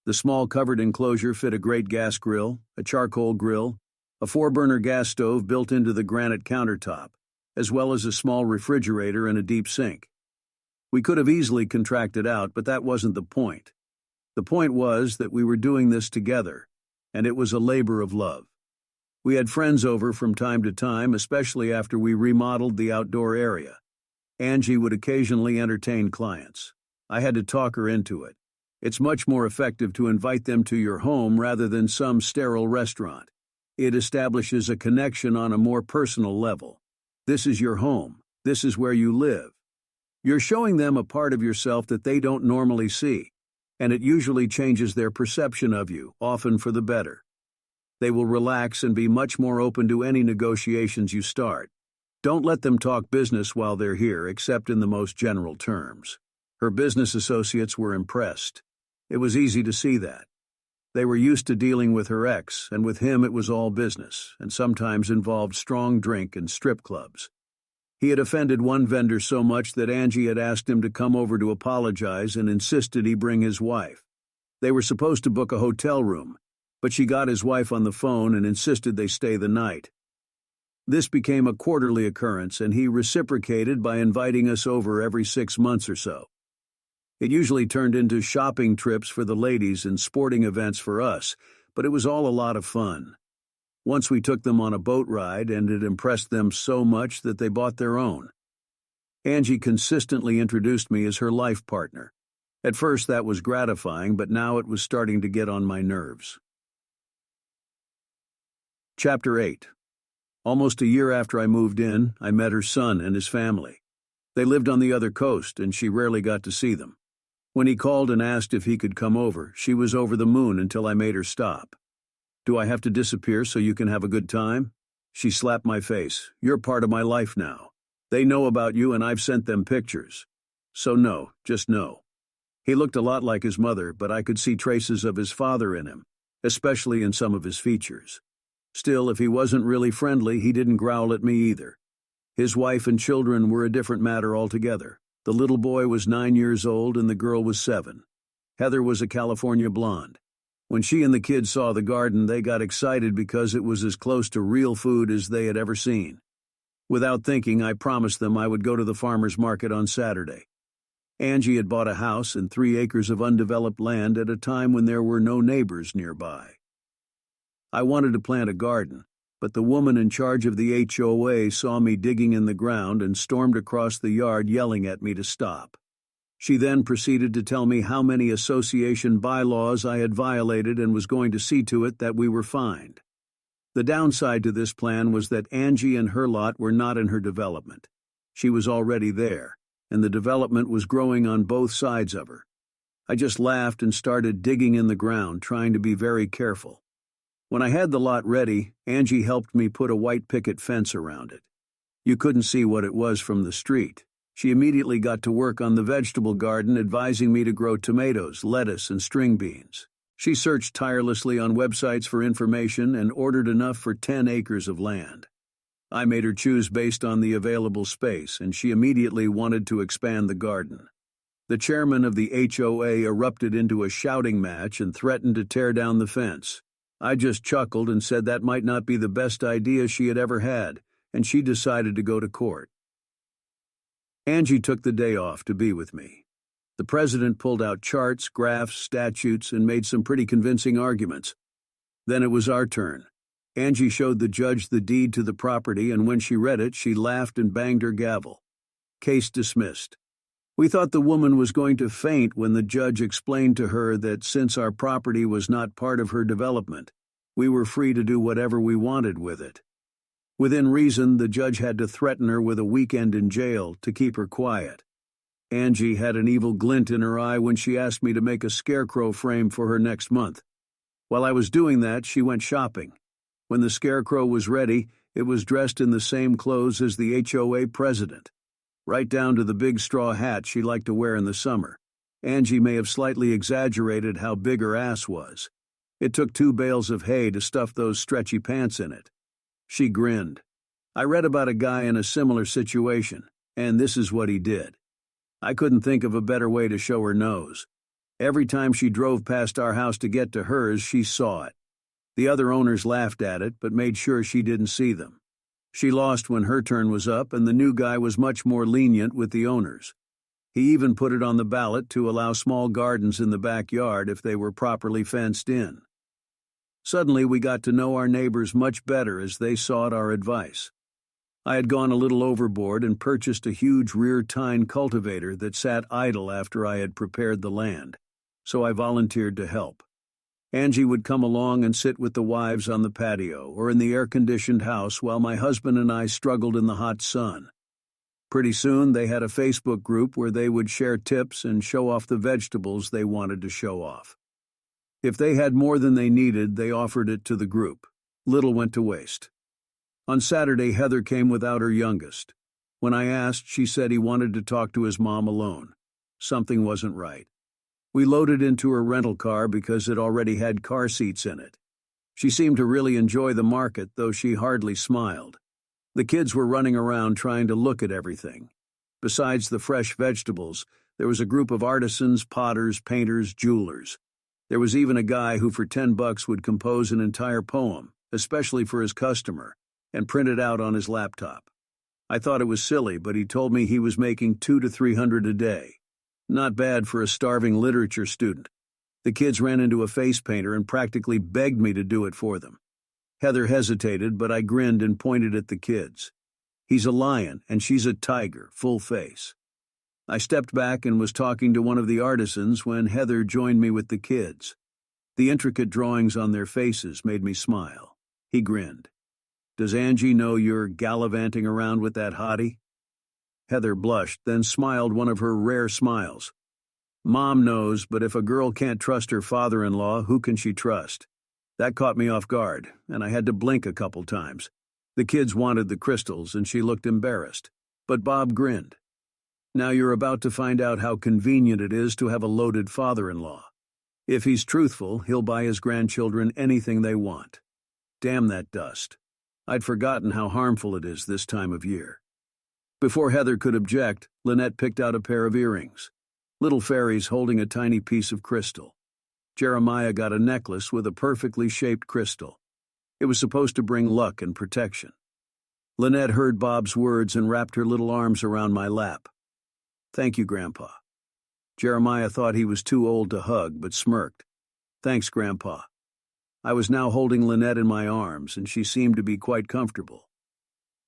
The small covered enclosure fit a great gas grill, a charcoal grill, a 4-burner gas stove built into the granite countertop, as well as a small refrigerator and a deep sink. We could have easily contracted out, but that wasn't the point. The point was that we were doing this together, and it was a labor of love. We had friends over from time to time, especially after we remodeled the outdoor area. Angie would occasionally entertain clients. I had to talk her into it. It's much more effective to invite them to your home rather than some sterile restaurant. It establishes a connection on a more personal level. This is your home. This is where you live. You're showing them a part of yourself that they don't normally see, and it usually changes their perception of you, often for the better. They will relax and be much more open to any negotiations you start. Don't let them talk business while they're here, except in the most general terms. Her business associates were impressed. It was easy to see that. They were used to dealing with her ex, and with him it was all business, and sometimes involved strong drink and strip clubs. He had offended one vendor so much that Angie had asked him to come over to apologize and insisted he bring his wife. They were supposed to book a hotel room, but she got his wife on the phone and insisted they stay the night. This became a quarterly occurrence, and he reciprocated by inviting us over every 6 months or so. It usually turned into shopping trips for the ladies and sporting events for us, but it was all a lot of fun. Once we took them on a boat ride, and it impressed them so much that they bought their own. Angie consistently introduced me as her life partner. At first that was gratifying, but now it was starting to get on my nerves. Chapter 8. Almost a year after I moved in, I met her son and his family. They lived on the other coast, and she rarely got to see them. When he called and asked if he could come over, she was over the moon until I made her stop. "Do I have to disappear so you can have a good time?" She slapped my face. "You're part of my life now. They know about you, and I've sent them pictures. So no, just no." He looked a lot like his mother, but I could see traces of his father in him, especially in some of his features. Still, if he wasn't really friendly, he didn't growl at me either. His wife and children were a different matter altogether. The little boy was 9 years old and the girl was 7. Heather was a California blonde. When she and the kids saw the garden, they got excited because it was as close to real food as they had ever seen. Without thinking, I promised them I would go to the farmer's market on Saturday. Angie had bought a house and 3 acres of undeveloped land at a time when there were no neighbors nearby. I wanted to plant a garden, but the woman in charge of the HOA saw me digging in the ground and stormed across the yard yelling at me to stop. She then proceeded to tell me how many association bylaws I had violated and was going to see to it that we were fined. The downside to this plan was that Angie and her lot were not in her development. She was already there, and the development was growing on both sides of her. I just laughed and started digging in the ground, trying to be very careful. When I had the lot ready, Angie helped me put a white picket fence around it. You couldn't see what it was from the street. She immediately got to work on the vegetable garden, advising me to grow tomatoes, lettuce, and string beans. She searched tirelessly on websites for information and ordered enough for 10 acres of land. I made her choose based on the available space, and she immediately wanted to expand the garden. The chairman of the HOA erupted into a shouting match and threatened to tear down the fence. I just chuckled and said that might not be the best idea she had ever had, and she decided to go to court. Angie took the day off to be with me. The president pulled out charts, graphs, statutes, and made some pretty convincing arguments. Then it was our turn. Angie showed the judge the deed to the property, and when she read it, she laughed and banged her gavel. Case dismissed. We thought the woman was going to faint when the judge explained to her that since our property was not part of her development, we were free to do whatever we wanted with it. Within reason, the judge had to threaten her with a weekend in jail to keep her quiet. Angie had an evil glint in her eye when she asked me to make a scarecrow frame for her next month. While I was doing that, she went shopping. When the scarecrow was ready, it was dressed in the same clothes as the HOA president, right down to the big straw hat she liked to wear in the summer. Angie may have slightly exaggerated how big her ass was. It took 2 bales of hay to stuff those stretchy pants in it. She grinned. I read about a guy in a similar situation, and this is what he did. I couldn't think of a better way to show her nose. Every time she drove past our house to get to hers, she saw it. The other owners laughed at it, but made sure she didn't see them. She lost when her turn was up, and the new guy was much more lenient with the owners. He even put it on the ballot to allow small gardens in the backyard if they were properly fenced in. Suddenly, we got to know our neighbors much better as they sought our advice. I had gone a little overboard and purchased a huge rear tine cultivator that sat idle after I had prepared the land, so I volunteered to help. Angie would come along and sit with the wives on the patio or in the air-conditioned house while my husband and I struggled in the hot sun. Pretty soon, they had a Facebook group where they would share tips and show off the vegetables they wanted to show off. If they had more than they needed, they offered it to the group. Little went to waste. On Saturday, Heather came without her youngest. When I asked, she said he wanted to talk to his mom alone. Something wasn't right. We loaded into her rental car because it already had car seats in it. She seemed to really enjoy the market, though she hardly smiled. The kids were running around trying to look at everything. Besides the fresh vegetables, there was a group of artisans, potters, painters, jewelers. There was even a guy who for $10 would compose an entire poem, especially for his customer, and print it out on his laptop. I thought it was silly, but he told me he was making $200 to $300 a day. Not bad for a starving literature student. The kids ran into a face painter and practically begged me to do it for them. Heather hesitated, but I grinned and pointed at the kids. He's a lion, and she's a tiger, full face. I stepped back and was talking to one of the artisans when Heather joined me with the kids. The intricate drawings on their faces made me smile. He grinned. "Does Angie know you're gallivanting around with that hottie?" Heather blushed, then smiled one of her rare smiles. "Mom knows, but if a girl can't trust her father-in-law, who can she trust?" That caught me off guard, and I had to blink a couple times. The kids wanted the crystals, and she looked embarrassed. But Bob grinned. "Now you're about to find out how convenient it is to have a loaded father-in-law. If he's truthful, he'll buy his grandchildren anything they want. Damn that dust. I'd forgotten how harmful it is this time of year." Before Heather could object, Lynette picked out a pair of earrings. Little fairies holding a tiny piece of crystal. Jeremiah got a necklace with a perfectly shaped crystal. It was supposed to bring luck and protection. Lynette heard Bob's words and wrapped her little arms around my lap. "Thank you, Grandpa." Jeremiah thought he was too old to hug, but smirked. "Thanks, Grandpa." I was now holding Lynette in my arms, and she seemed to be quite comfortable.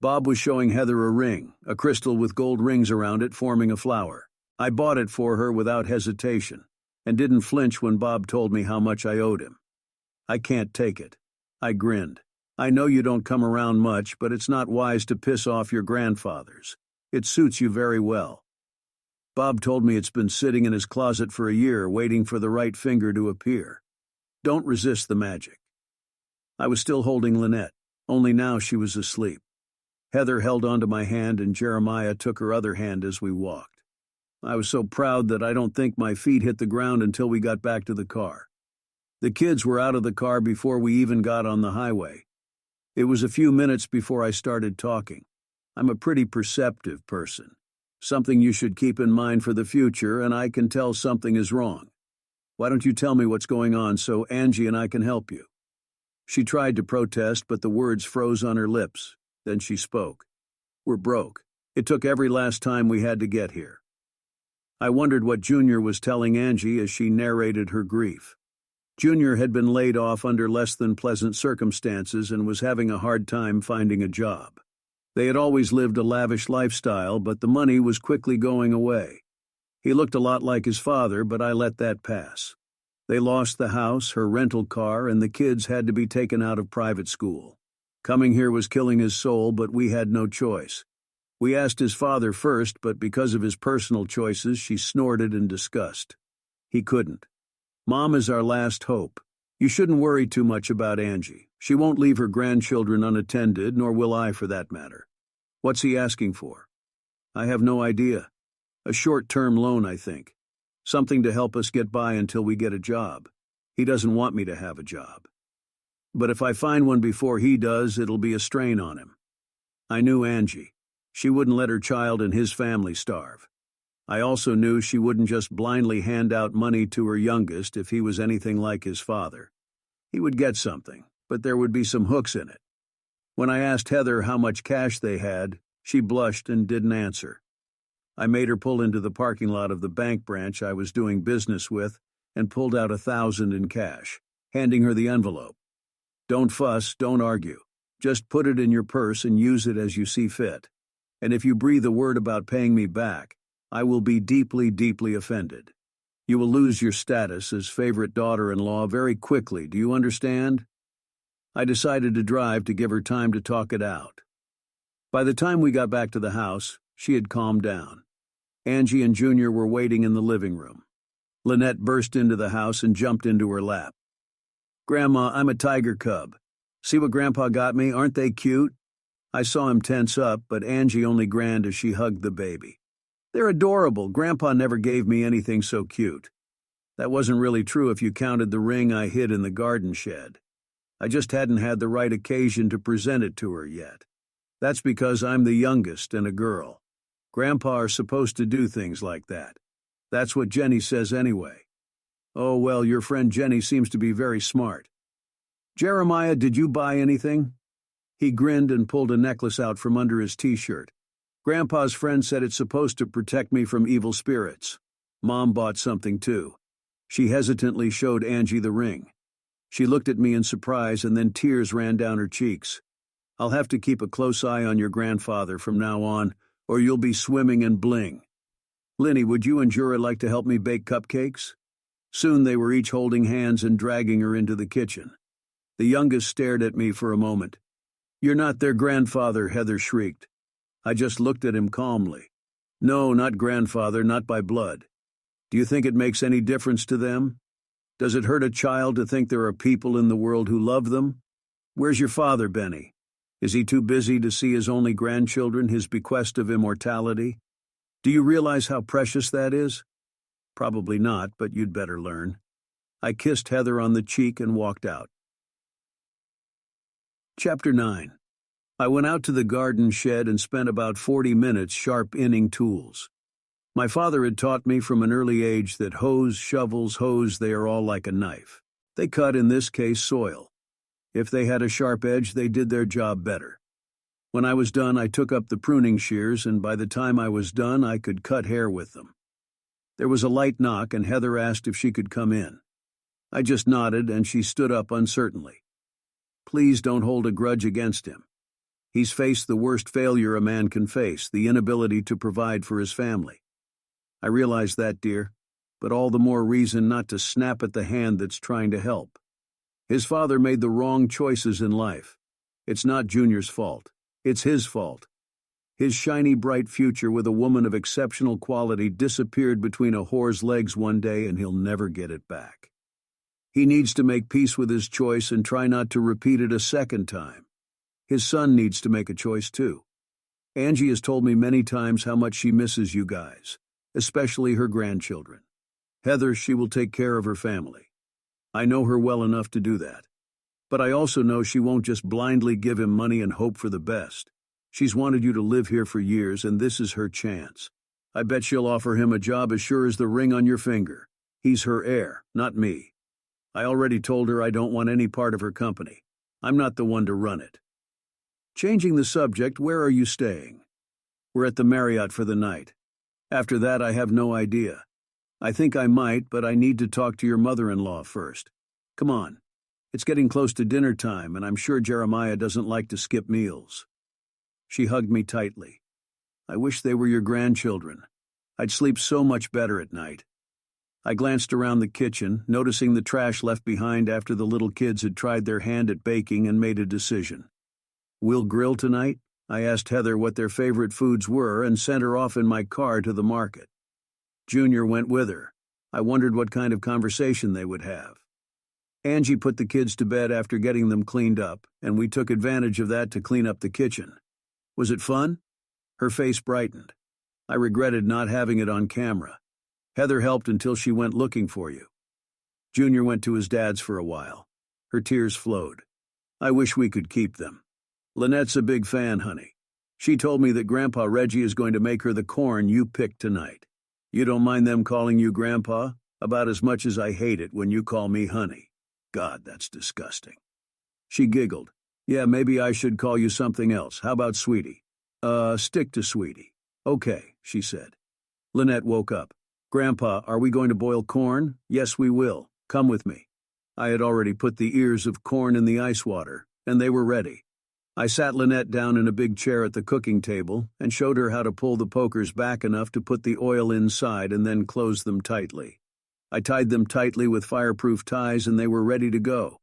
Bob was showing Heather a ring, a crystal with gold rings around it forming a flower. I bought it for her without hesitation, and didn't flinch when Bob told me how much I owed him. I can't take it. I grinned. I know you don't come around much, but it's not wise to piss off your grandfathers. It suits you very well. Bob told me it's been sitting in his closet for a year, waiting for the right finger to appear. Don't resist the magic. I was still holding Lynette, only now she was asleep. Heather held onto my hand and Jeremiah took her other hand as we walked. I was so proud that I don't think my feet hit the ground until we got back to the car. The kids were out of the car before we even got on the highway. It was a few minutes before I started talking. I'm a pretty perceptive person. Something you should keep in mind for the future, and I can tell something is wrong. Why don't you tell me what's going on so Angie and I can help you? She tried to protest, but the words froze on her lips. Then she spoke. We're broke. It took every last time we had to get here. I wondered what Junior was telling Angie as she narrated her grief. Junior had been laid off under less than pleasant circumstances and was having a hard time finding a job. They had always lived a lavish lifestyle, but the money was quickly going away. He looked a lot like his father, but I let that pass. They lost the house, her rental car, and the kids had to be taken out of private school. Coming here was killing his soul, but we had no choice. We asked his father first, but because of his personal choices, she snorted in disgust. He couldn't. Mom is our last hope. You shouldn't worry too much about Angie. She won't leave her grandchildren unattended, nor will I for that matter. What's he asking for? I have no idea. A short-term loan, I think. Something to help us get by until we get a job. He doesn't want me to have a job. But if I find one before he does, it'll be a strain on him. I knew Angie. She wouldn't let her child and his family starve. I also knew she wouldn't just blindly hand out money to her youngest if he was anything like his father. He would get something, but there would be some hooks in it. When I asked Heather how much cash they had, she blushed and didn't answer. I made her pull into the parking lot of the bank branch I was doing business with and pulled out $1,000 in cash, handing her the envelope. Don't fuss, don't argue. Just put it in your purse and use it as you see fit. And if you breathe a word about paying me back, I will be deeply, deeply offended. You will lose your status as favorite daughter-in-law very quickly, do you understand? I decided to drive to give her time to talk it out. By the time we got back to the house, she had calmed down. Angie and Junior were waiting in the living room. Lynette burst into the house and jumped into her lap. Grandma, I'm a tiger cub. See what Grandpa got me? Aren't they cute? I saw him tense up, but Angie only grinned as she hugged the baby. They're adorable. Grandpa never gave me anything so cute. That wasn't really true if you counted the ring I hid in the garden shed. I just hadn't had the right occasion to present it to her yet. That's because I'm the youngest and a girl. Grandpa are supposed to do things like that. That's what Jenny says anyway. Oh, well, your friend Jenny seems to be very smart. Jeremiah, did you buy anything? He grinned and pulled a necklace out from under his t-shirt. Grandpa's friend said it's supposed to protect me from evil spirits. Mom bought something too. She hesitantly showed Angie the ring. She looked at me in surprise and then tears ran down her cheeks. I'll have to keep a close eye on your grandfather from now on, or you'll be swimming in bling. Linny, would you and Jura like to help me bake cupcakes? Soon they were each holding hands and dragging her into the kitchen. The youngest stared at me for a moment. You're not their grandfather, Heather shrieked. I just looked at him calmly. No, not grandfather, not by blood. Do you think it makes any difference to them? Does it hurt a child to think there are people in the world who love them? Where's your father, Benny? Is he too busy to see his only grandchildren, his bequest of immortality? Do you realize how precious that is? Probably not, but you'd better learn. I kissed Heather on the cheek and walked out. Chapter 9. I went out to the garden shed and spent about 40 minutes sharp-inning tools. My father had taught me from an early age that hoes, shovels, hoes, they are all like a knife. They cut, in this case, soil. If they had a sharp edge, they did their job better. When I was done, I took up the pruning shears, and by the time I was done, I could cut hair with them. There was a light knock, and Heather asked if she could come in. I just nodded and she stood up uncertainly. Please don't hold a grudge against him. He's faced the worst failure a man can face, the inability to provide for his family. I realize that, dear, but all the more reason not to snap at the hand that's trying to help. His father made the wrong choices in life. It's not Junior's fault. It's his fault. His shiny, bright future with a woman of exceptional quality disappeared between a whore's legs one day, and he'll never get it back. He needs to make peace with his choice and try not to repeat it a second time. His son needs to make a choice too. Angie has told me many times how much she misses you guys, especially her grandchildren. Heather, she will take care of her family. I know her well enough to do that. But I also know she won't just blindly give him money and hope for the best. She's wanted you to live here for years, and this is her chance. I bet she'll offer him a job as sure as the ring on your finger. He's her heir, not me. I already told her I don't want any part of her company. I'm not the one to run it. Changing the subject, where are you staying? We're at the Marriott for the night. After that, I have no idea. I think I might, but I need to talk to your mother-in-law first. Come on. It's getting close to dinner time, and I'm sure Jeremiah doesn't like to skip meals. She hugged me tightly. I wish they were your grandchildren. I'd sleep so much better at night. I glanced around the kitchen, noticing the trash left behind after the little kids had tried their hand at baking, and made a decision. We'll grill tonight? I asked Heather what their favorite foods were and sent her off in my car to the market. Junior went with her. I wondered what kind of conversation they would have. Angie put the kids to bed after getting them cleaned up, and we took advantage of that to clean up the kitchen. Was it fun? Her face brightened. I regretted not having it on camera. Heather helped until she went looking for you. Junior went to his dad's for a while. Her tears flowed. I wish we could keep them. Lynette's a big fan, honey. She told me that Grandpa Reggie is going to make her the corn you picked tonight. You don't mind them calling you Grandpa? About as much as I hate it when you call me honey. God, that's disgusting. She giggled. Yeah, maybe I should call you something else. How about Sweetie? Stick to Sweetie. Okay, she said. Lynette woke up. Grandpa, are we going to boil corn? Yes, we will. Come with me. I had already put the ears of corn in the ice water, and they were ready. I sat Lynette down in a big chair at the cooking table and showed her how to pull the pokers back enough to put the oil inside and then close them tightly. I tied them tightly with fireproof ties, and they were ready to go.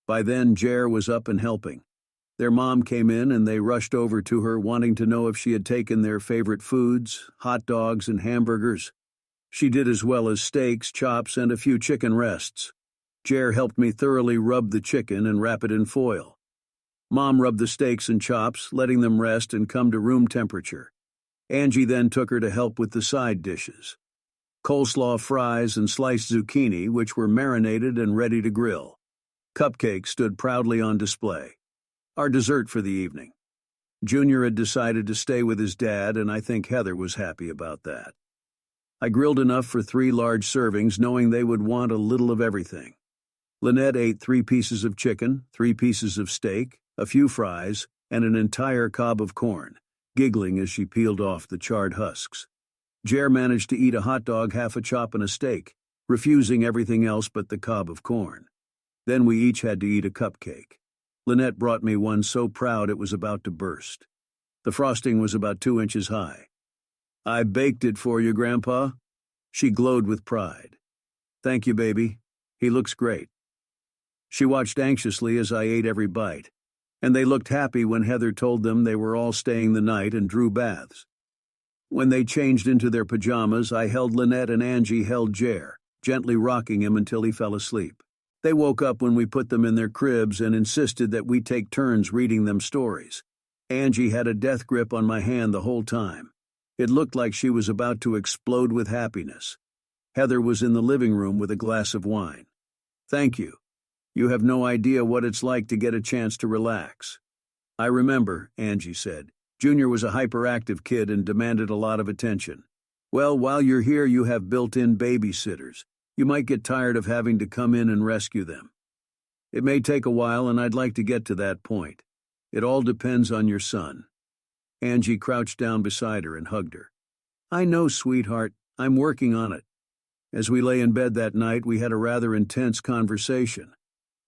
By then, Jer was up and helping. Their mom came in, and they rushed over to her, wanting to know if she had taken their favorite foods, hot dogs and hamburgers. She did, as well as steaks, chops, and a few chicken breasts. Jer helped me thoroughly rub the chicken and wrap it in foil. Mom rubbed the steaks and chops, letting them rest and come to room temperature. Angie then took her to help with the side dishes. Coleslaw, fries, and sliced zucchini, which were marinated and ready to grill. Cupcakes stood proudly on display. Our dessert for the evening. Junior had decided to stay with his dad, and I think Heather was happy about that. I grilled enough for 3 large servings, knowing they would want a little of everything. Lynette ate 3 pieces of chicken, 3 pieces of steak, a few fries, and an entire cob of corn, giggling as she peeled off the charred husks. Jer managed to eat a hot dog, half a chop, and a steak, refusing everything else but the cob of corn. Then we each had to eat a cupcake. Lynette brought me one so proud it was about to burst. The frosting was about 2 inches high. I baked it for you, Grandpa. She glowed with pride. Thank you, baby. He looks great. She watched anxiously as I ate every bite, and they looked happy when Heather told them they were all staying the night and drew baths. When they changed into their pajamas, I held Lynette and Angie held Jer, gently rocking him until he fell asleep. They woke up when we put them in their cribs and insisted that we take turns reading them stories. Angie had a death grip on my hand the whole time. It looked like she was about to explode with happiness. Heather was in the living room with a glass of wine. Thank you. You have no idea what it's like to get a chance to relax. I remember, Angie said. Junior was a hyperactive kid and demanded a lot of attention. Well, while you're here, you have built-in babysitters. You might get tired of having to come in and rescue them. It may take a while, and I'd like to get to that point. It all depends on your son. Angie crouched down beside her and hugged her. I know, sweetheart. I'm working on it. As we lay in bed that night, we had a rather intense conversation.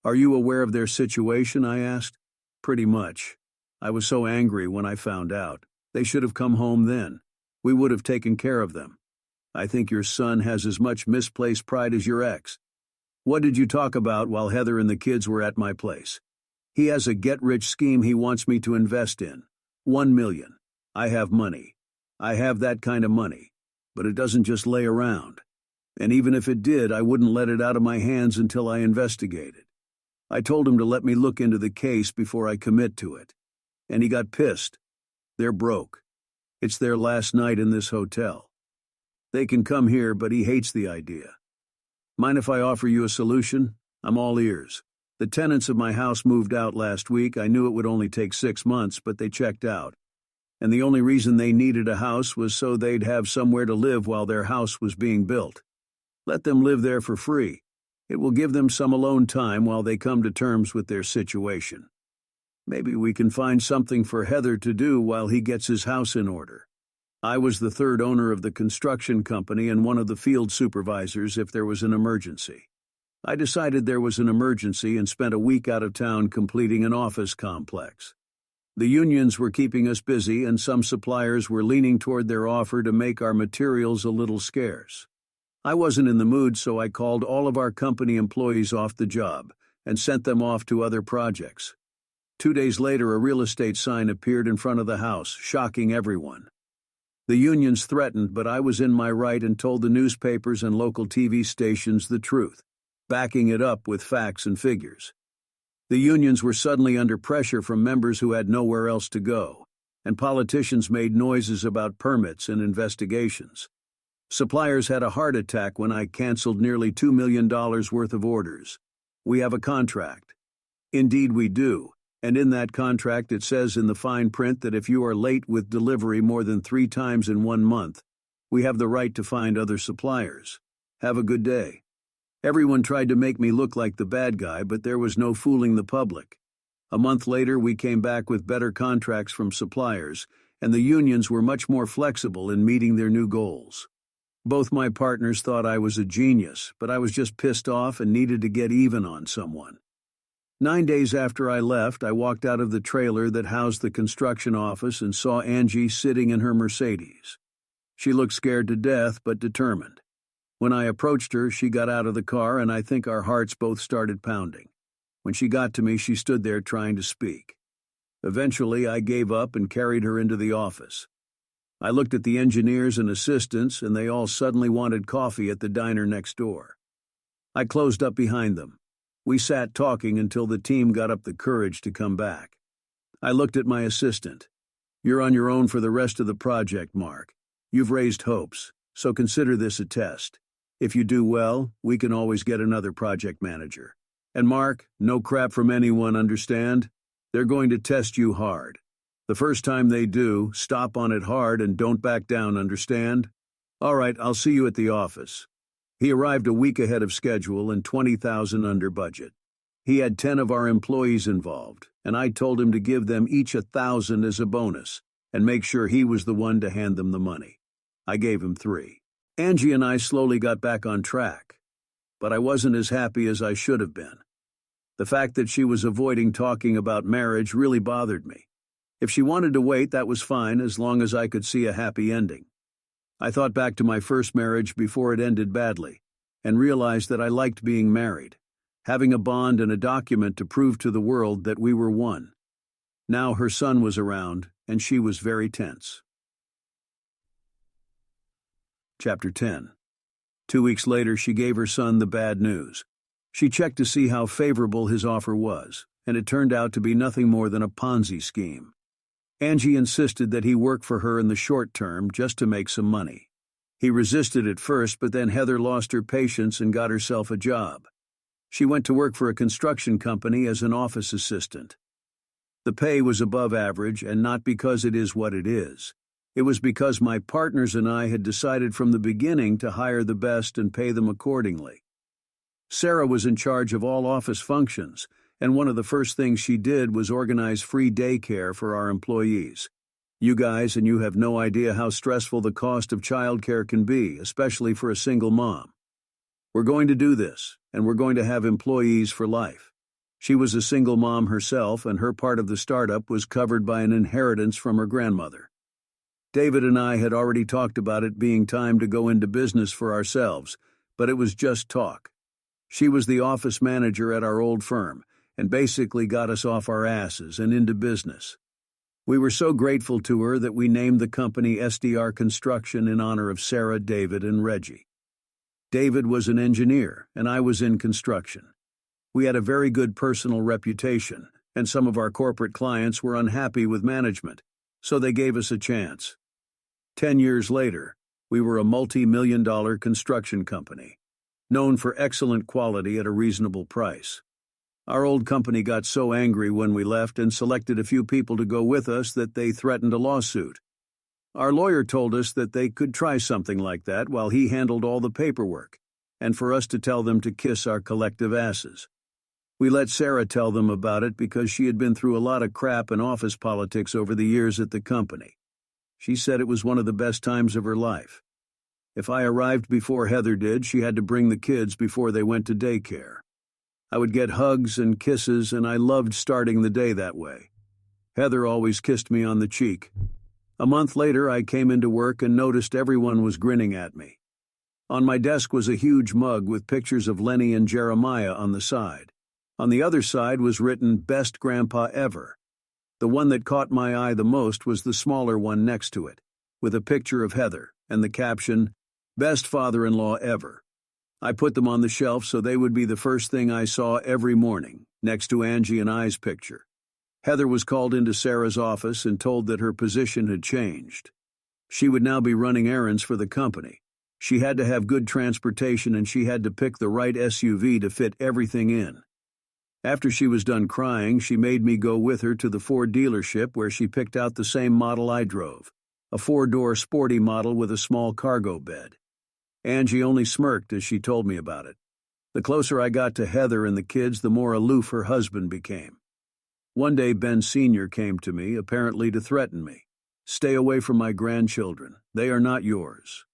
"Are you aware of their situation?" I asked. "Pretty much. I was so angry when I found out. They should have come home then. We would have taken care of them. I think your son has as much misplaced pride as your ex." "What did you talk about while Heather and the kids were at my place?" "He has a get-rich scheme he wants me to invest in. 1 million. I have money. I have that kind of money. But it doesn't just lay around. And even if it did, I wouldn't let it out of my hands until I investigated. I told him to let me look into the case before I commit to it. And he got pissed. They're broke. It's their last night in this hotel. They can come here, but he hates the idea. Mind if I offer you a solution? I'm all ears. The tenants of my house moved out last week. I knew it would only take 6 months, but they checked out. And the only reason they needed a house was so they'd have somewhere to live while their house was being built. Let them live there for free. It will give them some alone time while they come to terms with their situation. Maybe we can find something for Heather to do while he gets his house in order. I was the third owner of the construction company and one of the field supervisors if there was an emergency. I decided there was an emergency and spent a week out of town completing an office complex. The unions were keeping us busy, and some suppliers were leaning toward their offer to make our materials a little scarce. I wasn't in the mood, so I called all of our company employees off the job and sent them off to other projects. 2 days later, a real estate sign appeared in front of the house, shocking everyone. The unions threatened, but I was in my right and told the newspapers and local TV stations the truth, backing it up with facts and figures. The unions were suddenly under pressure from members who had nowhere else to go, and politicians made noises about permits and investigations. Suppliers had a heart attack when I canceled nearly $2 million worth of orders. We have a contract. Indeed we do, and in that contract it says in the fine print that if you are late with delivery more than 3 times in 1 month, we have the right to find other suppliers. Have a good day. Everyone tried to make me look like the bad guy, but there was no fooling the public. A month later, we came back with better contracts from suppliers, and the unions were much more flexible in meeting their new goals. Both my partners thought I was a genius, but I was just pissed off and needed to get even on someone. 9 days after I left, I walked out of the trailer that housed the construction office and saw Angie sitting in her Mercedes. She looked scared to death, but determined. When I approached her, she got out of the car, and I think our hearts both started pounding. When she got to me, she stood there trying to speak. Eventually, I gave up and carried her into the office. I looked at the engineers and assistants, and they all suddenly wanted coffee at the diner next door. I closed up behind them. We sat talking until the team got up the courage to come back. I looked at my assistant. "You're on your own for the rest of the project, Mark. You've raised hopes, so consider this a test. If you do well, we can always get another project manager. And Mark, no crap from anyone, understand? They're going to test you hard. The first time they do, stop on it hard and don't back down, understand? All right, I'll see you at the office." He arrived a week ahead of schedule and $20,000 under budget. He had 10 of our employees involved, and I told him to give them each $1,000 as a bonus and make sure he was the one to hand them the money. I gave him 3. Angie and I slowly got back on track, but I wasn't as happy as I should have been. The fact that she was avoiding talking about marriage really bothered me. If she wanted to wait, that was fine, as long as I could see a happy ending. I thought back to my first marriage before it ended badly, and realized that I liked being married, having a bond and a document to prove to the world that we were one. Now her son was around, and she was very tense. Chapter 10. 2 weeks later, she gave her son the bad news. She checked to see how favorable his offer was, and it turned out to be nothing more than a Ponzi scheme. Angie insisted that he work for her in the short term just to make some money. He resisted at first, but then Heather lost her patience and got herself a job. She went to work for a construction company as an office assistant. The pay was above average, and not because it is what it is. It was because my partners and I had decided from the beginning to hire the best and pay them accordingly. Sarah was in charge of all office functions, and one of the first things she did was organize free daycare for our employees. You guys and you have no idea how stressful the cost of childcare can be, especially for a single mom. We're going to do this, and we're going to have employees for life. She was a single mom herself, and her part of the startup was covered by an inheritance from her grandmother. David and I had already talked about it being time to go into business for ourselves, but it was just talk. She was the office manager at our old firm, and basically got us off our asses and into business. We were so grateful to her that we named the company SDR Construction in honor of Sarah, David, and Reggie. David was an engineer, and I was in construction. We had a very good personal reputation, and some of our corporate clients were unhappy with management, so they gave us a chance. 10 years later, we were a multi-million-dollar construction company, known for excellent quality at a reasonable price. Our old company got so angry when we left and selected a few people to go with us that they threatened a lawsuit. Our lawyer told us that they could try something like that while he handled all the paperwork, and for us to tell them to kiss our collective asses. We let Sarah tell them about it because she had been through a lot of crap and office politics over the years at the company. She said it was one of the best times of her life. If I arrived before Heather did, she had to bring the kids before they went to daycare. I would get hugs and kisses, and I loved starting the day that way. Heather always kissed me on the cheek. A month later, I came into work and noticed everyone was grinning at me. On my desk was a huge mug with pictures of Lenny and Jeremiah on the side. On the other side was written, "Best Grandpa Ever." The one that caught my eye the most was the smaller one next to it, with a picture of Heather and the caption, "Best Father-in-Law Ever." I put them on the shelf so they would be the first thing I saw every morning, next to Angie and I's picture. Heather was called into Sarah's office and told that her position had changed. She would now be running errands for the company. She had to have good transportation, and she had to pick the right SUV to fit everything in. After she was done crying, she made me go with her to the Ford dealership where she picked out the same model I drove, a 4-door sporty model with a small cargo bed. Angie only smirked as she told me about it. The closer I got to Heather and the kids, the more aloof her husband became. One day Ben Sr. came to me, apparently to threaten me. "Stay away from my grandchildren. They are not yours."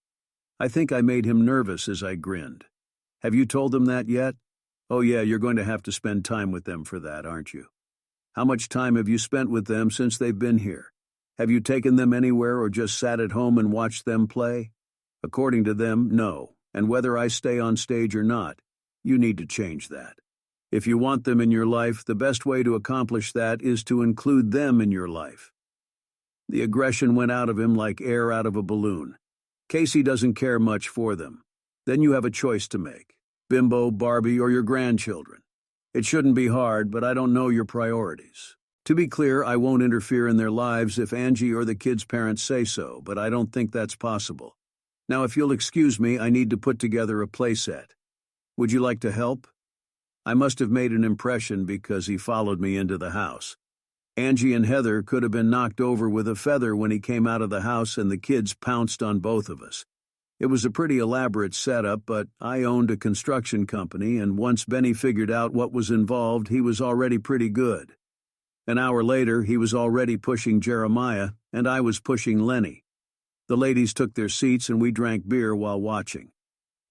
I think I made him nervous as I grinned. "Have you told them that yet?" "Oh yeah, you're going to have to spend time with them for that, aren't you?" "How much time have you spent with them since they've been here? Have you taken them anywhere or just sat at home and watched them play?" According to them, no, and whether I stay on stage or not, you need to change that. If you want them in your life, the best way to accomplish that is to include them in your life. The aggression went out of him like air out of a balloon. Casey doesn't care much for them. Then you have a choice to make: Bimbo, Barbie, or your grandchildren. It shouldn't be hard, but I don't know your priorities. To be clear, I won't interfere in their lives if Angie or the kids' parents say so, but I don't think that's possible. Now, if you'll excuse me, I need to put together a playset. Would you like to help? I must have made an impression because he followed me into the house. Angie and Heather could have been knocked over with a feather when he came out of the house, and the kids pounced on both of us. It was a pretty elaborate setup, but I owned a construction company, and once Benny figured out what was involved, he was already pretty good. An hour later, he was already pushing Jeremiah, and I was pushing Lenny. The ladies took their seats and we drank beer while watching.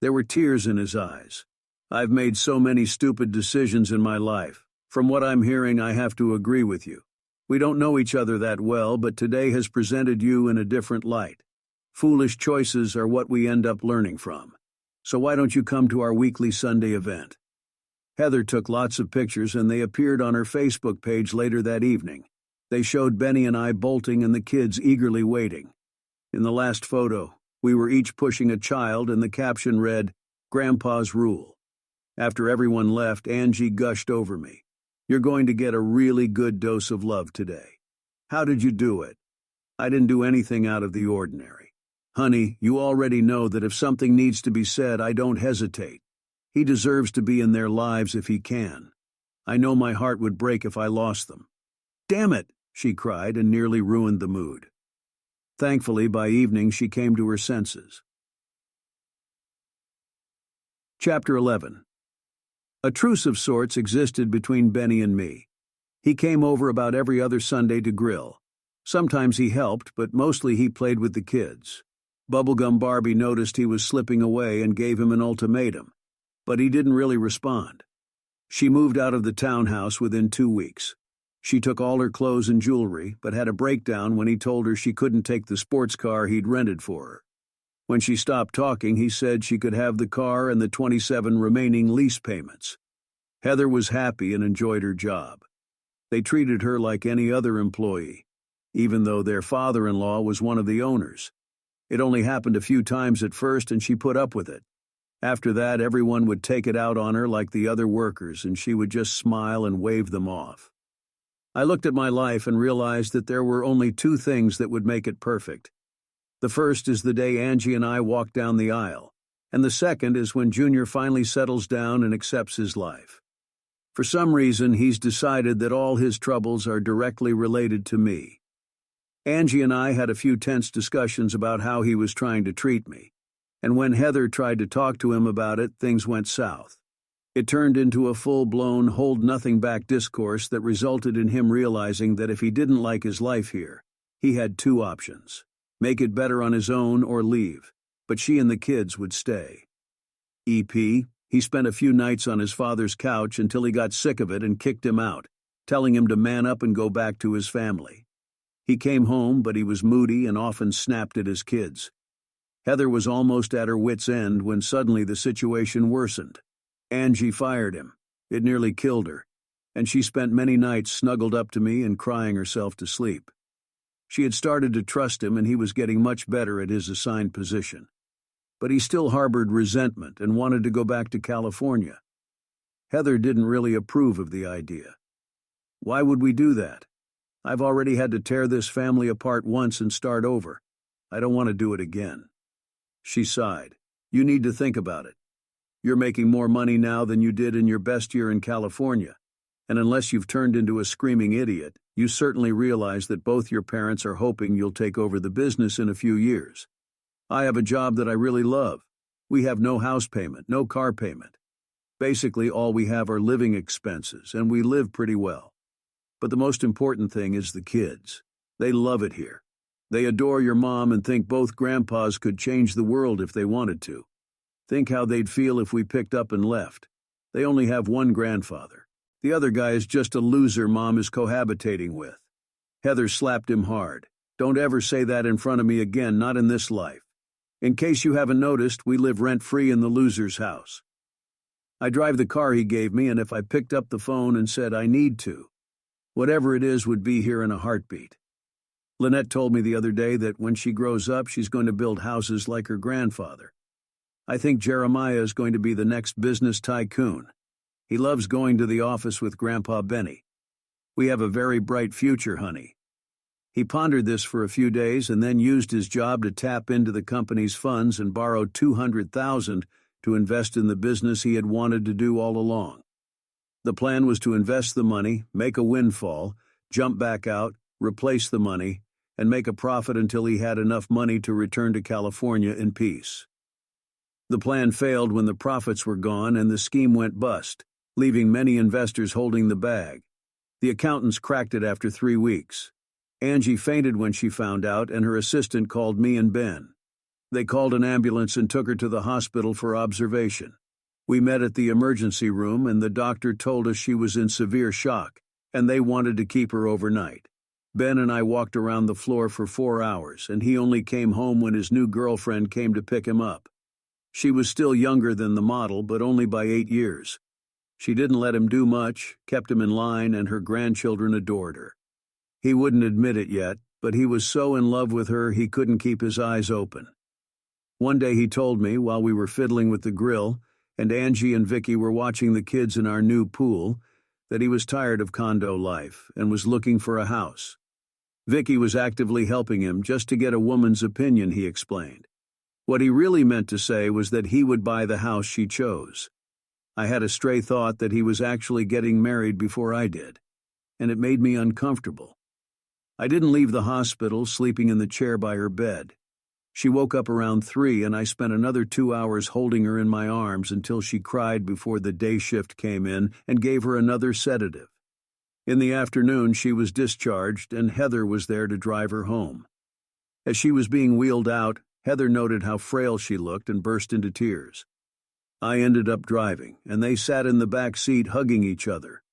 There were tears in his eyes. I've made so many stupid decisions in my life. From what I'm hearing, I have to agree with you. We don't know each other that well, but today has presented you in a different light. Foolish choices are what we end up learning from. So why don't you come to our weekly Sunday event? Heather took lots of pictures, and they appeared on her Facebook page later that evening. They showed Benny and I bolting and the kids eagerly waiting. In the last photo, we were each pushing a child, and the caption read, "Grandpa's Rule." After everyone left, Angie gushed over me. "You're going to get a really good dose of love today. How did you do it?" "I didn't do anything out of the ordinary. Honey, you already know that if something needs to be said, I don't hesitate. He deserves to be in their lives if he can. I know my heart would break if I lost them." "Damn it," she cried and nearly ruined the mood. Thankfully, by evening, she came to her senses. Chapter 11. A truce of sorts existed between Benny and me. He came over about every other Sunday to grill. Sometimes he helped, but mostly he played with the kids. Bubblegum Barbie noticed he was slipping away and gave him an ultimatum. But he didn't really respond. She moved out of the townhouse within 2 weeks. She took all her clothes and jewelry, but had a breakdown when he told her she couldn't take the sports car he'd rented for her. When she stopped talking, he said she could have the car and the 27 remaining lease payments. Heather was happy and enjoyed her job. They treated her like any other employee, even though their father-in-law was one of the owners. It only happened a few times at first, and she put up with it. After that, everyone would take it out on her like the other workers, and she would just smile and wave them off. I looked at my life and realized that there were only 2 things that would make it perfect. The first is the day Angie and I walk down the aisle, and the second is when Junior finally settles down and accepts his life. For some reason, he's decided that all his troubles are directly related to me. Angie and I had a few tense discussions about how he was trying to treat me, and when Heather tried to talk to him about it, things went south. It turned into a full-blown, hold-nothing-back discourse that resulted in him realizing that if he didn't like his life here, he had 2 options: make it better on his own or leave, but she and the kids would stay. He spent a few nights on his father's couch until he got sick of it and kicked him out, telling him to man up and go back to his family. He came home, but he was moody and often snapped at his kids. Heather was almost at her wits' end when suddenly the situation worsened. Angie fired him. It nearly killed her, and she spent many nights snuggled up to me and crying herself to sleep. She had started to trust him, and he was getting much better at his assigned position. But he still harbored resentment and wanted to go back to California. Heather didn't really approve of the idea. Why would we do that? I've already had to tear this family apart once and start over. I don't want to do it again. She sighed. You need to think about it. You're making more money now than you did in your best year in California, and unless you've turned into a screaming idiot, you certainly realize that both your parents are hoping you'll take over the business in a few years. I have a job that I really love. We have no house payment, no car payment. Basically, all we have are living expenses, and we live pretty well. But the most important thing is the kids. They love it here. They adore your mom and think both grandpas could change the world if they wanted to. Think how they'd feel if we picked up and left. They only have one grandfather. The other guy is just a loser mom is cohabitating with. Heather slapped him hard. Don't ever say that in front of me again, not in this life. In case you haven't noticed, we live rent-free in the loser's house. I drive the car he gave me, and if I picked up the phone and said I need to, whatever it is would be here in a heartbeat. Lynette told me the other day that when she grows up, she's going to build houses like her grandfather. I think Jeremiah is going to be the next business tycoon. He loves going to the office with Grandpa Benny. We have a very bright future, honey. He pondered this for a few days and then used his job to tap into the company's funds and borrow $200,000 to invest in the business he had wanted to do all along. The plan was to invest the money, make a windfall, jump back out, replace the money, and make a profit until he had enough money to return to California in peace. The plan failed when the profits were gone and the scheme went bust, leaving many investors holding the bag. The accountants cracked it after 3 weeks. Angie fainted when she found out, and her assistant called me and Ben. They called an ambulance and took her to the hospital for observation. We met at the emergency room, and the doctor told us she was in severe shock, and they wanted to keep her overnight. Ben and I walked around the floor for 4 hours, and he only came home when his new girlfriend came to pick him up. She was still younger than the model, but only by 8 years. She didn't let him do much, kept him in line, and her grandchildren adored her. He wouldn't admit it yet, but he was so in love with her he couldn't keep his eyes open. One day he told me, while we were fiddling with the grill, and Angie and Vicky were watching the kids in our new pool, that he was tired of condo life and was looking for a house. Vicky was actively helping him just to get a woman's opinion, he explained. What he really meant to say was that he would buy the house she chose. I had a stray thought that he was actually getting married before I did, and it made me uncomfortable. I didn't leave the hospital, sleeping in the chair by her bed. She woke up around 3, and I spent another 2 hours holding her in my arms until she cried before the day shift came in and gave her another sedative. In the afternoon, she was discharged, and Heather was there to drive her home. As she was being wheeled out, Heather noted how frail she looked and burst into tears. I ended up driving, and they sat in the back seat hugging each other.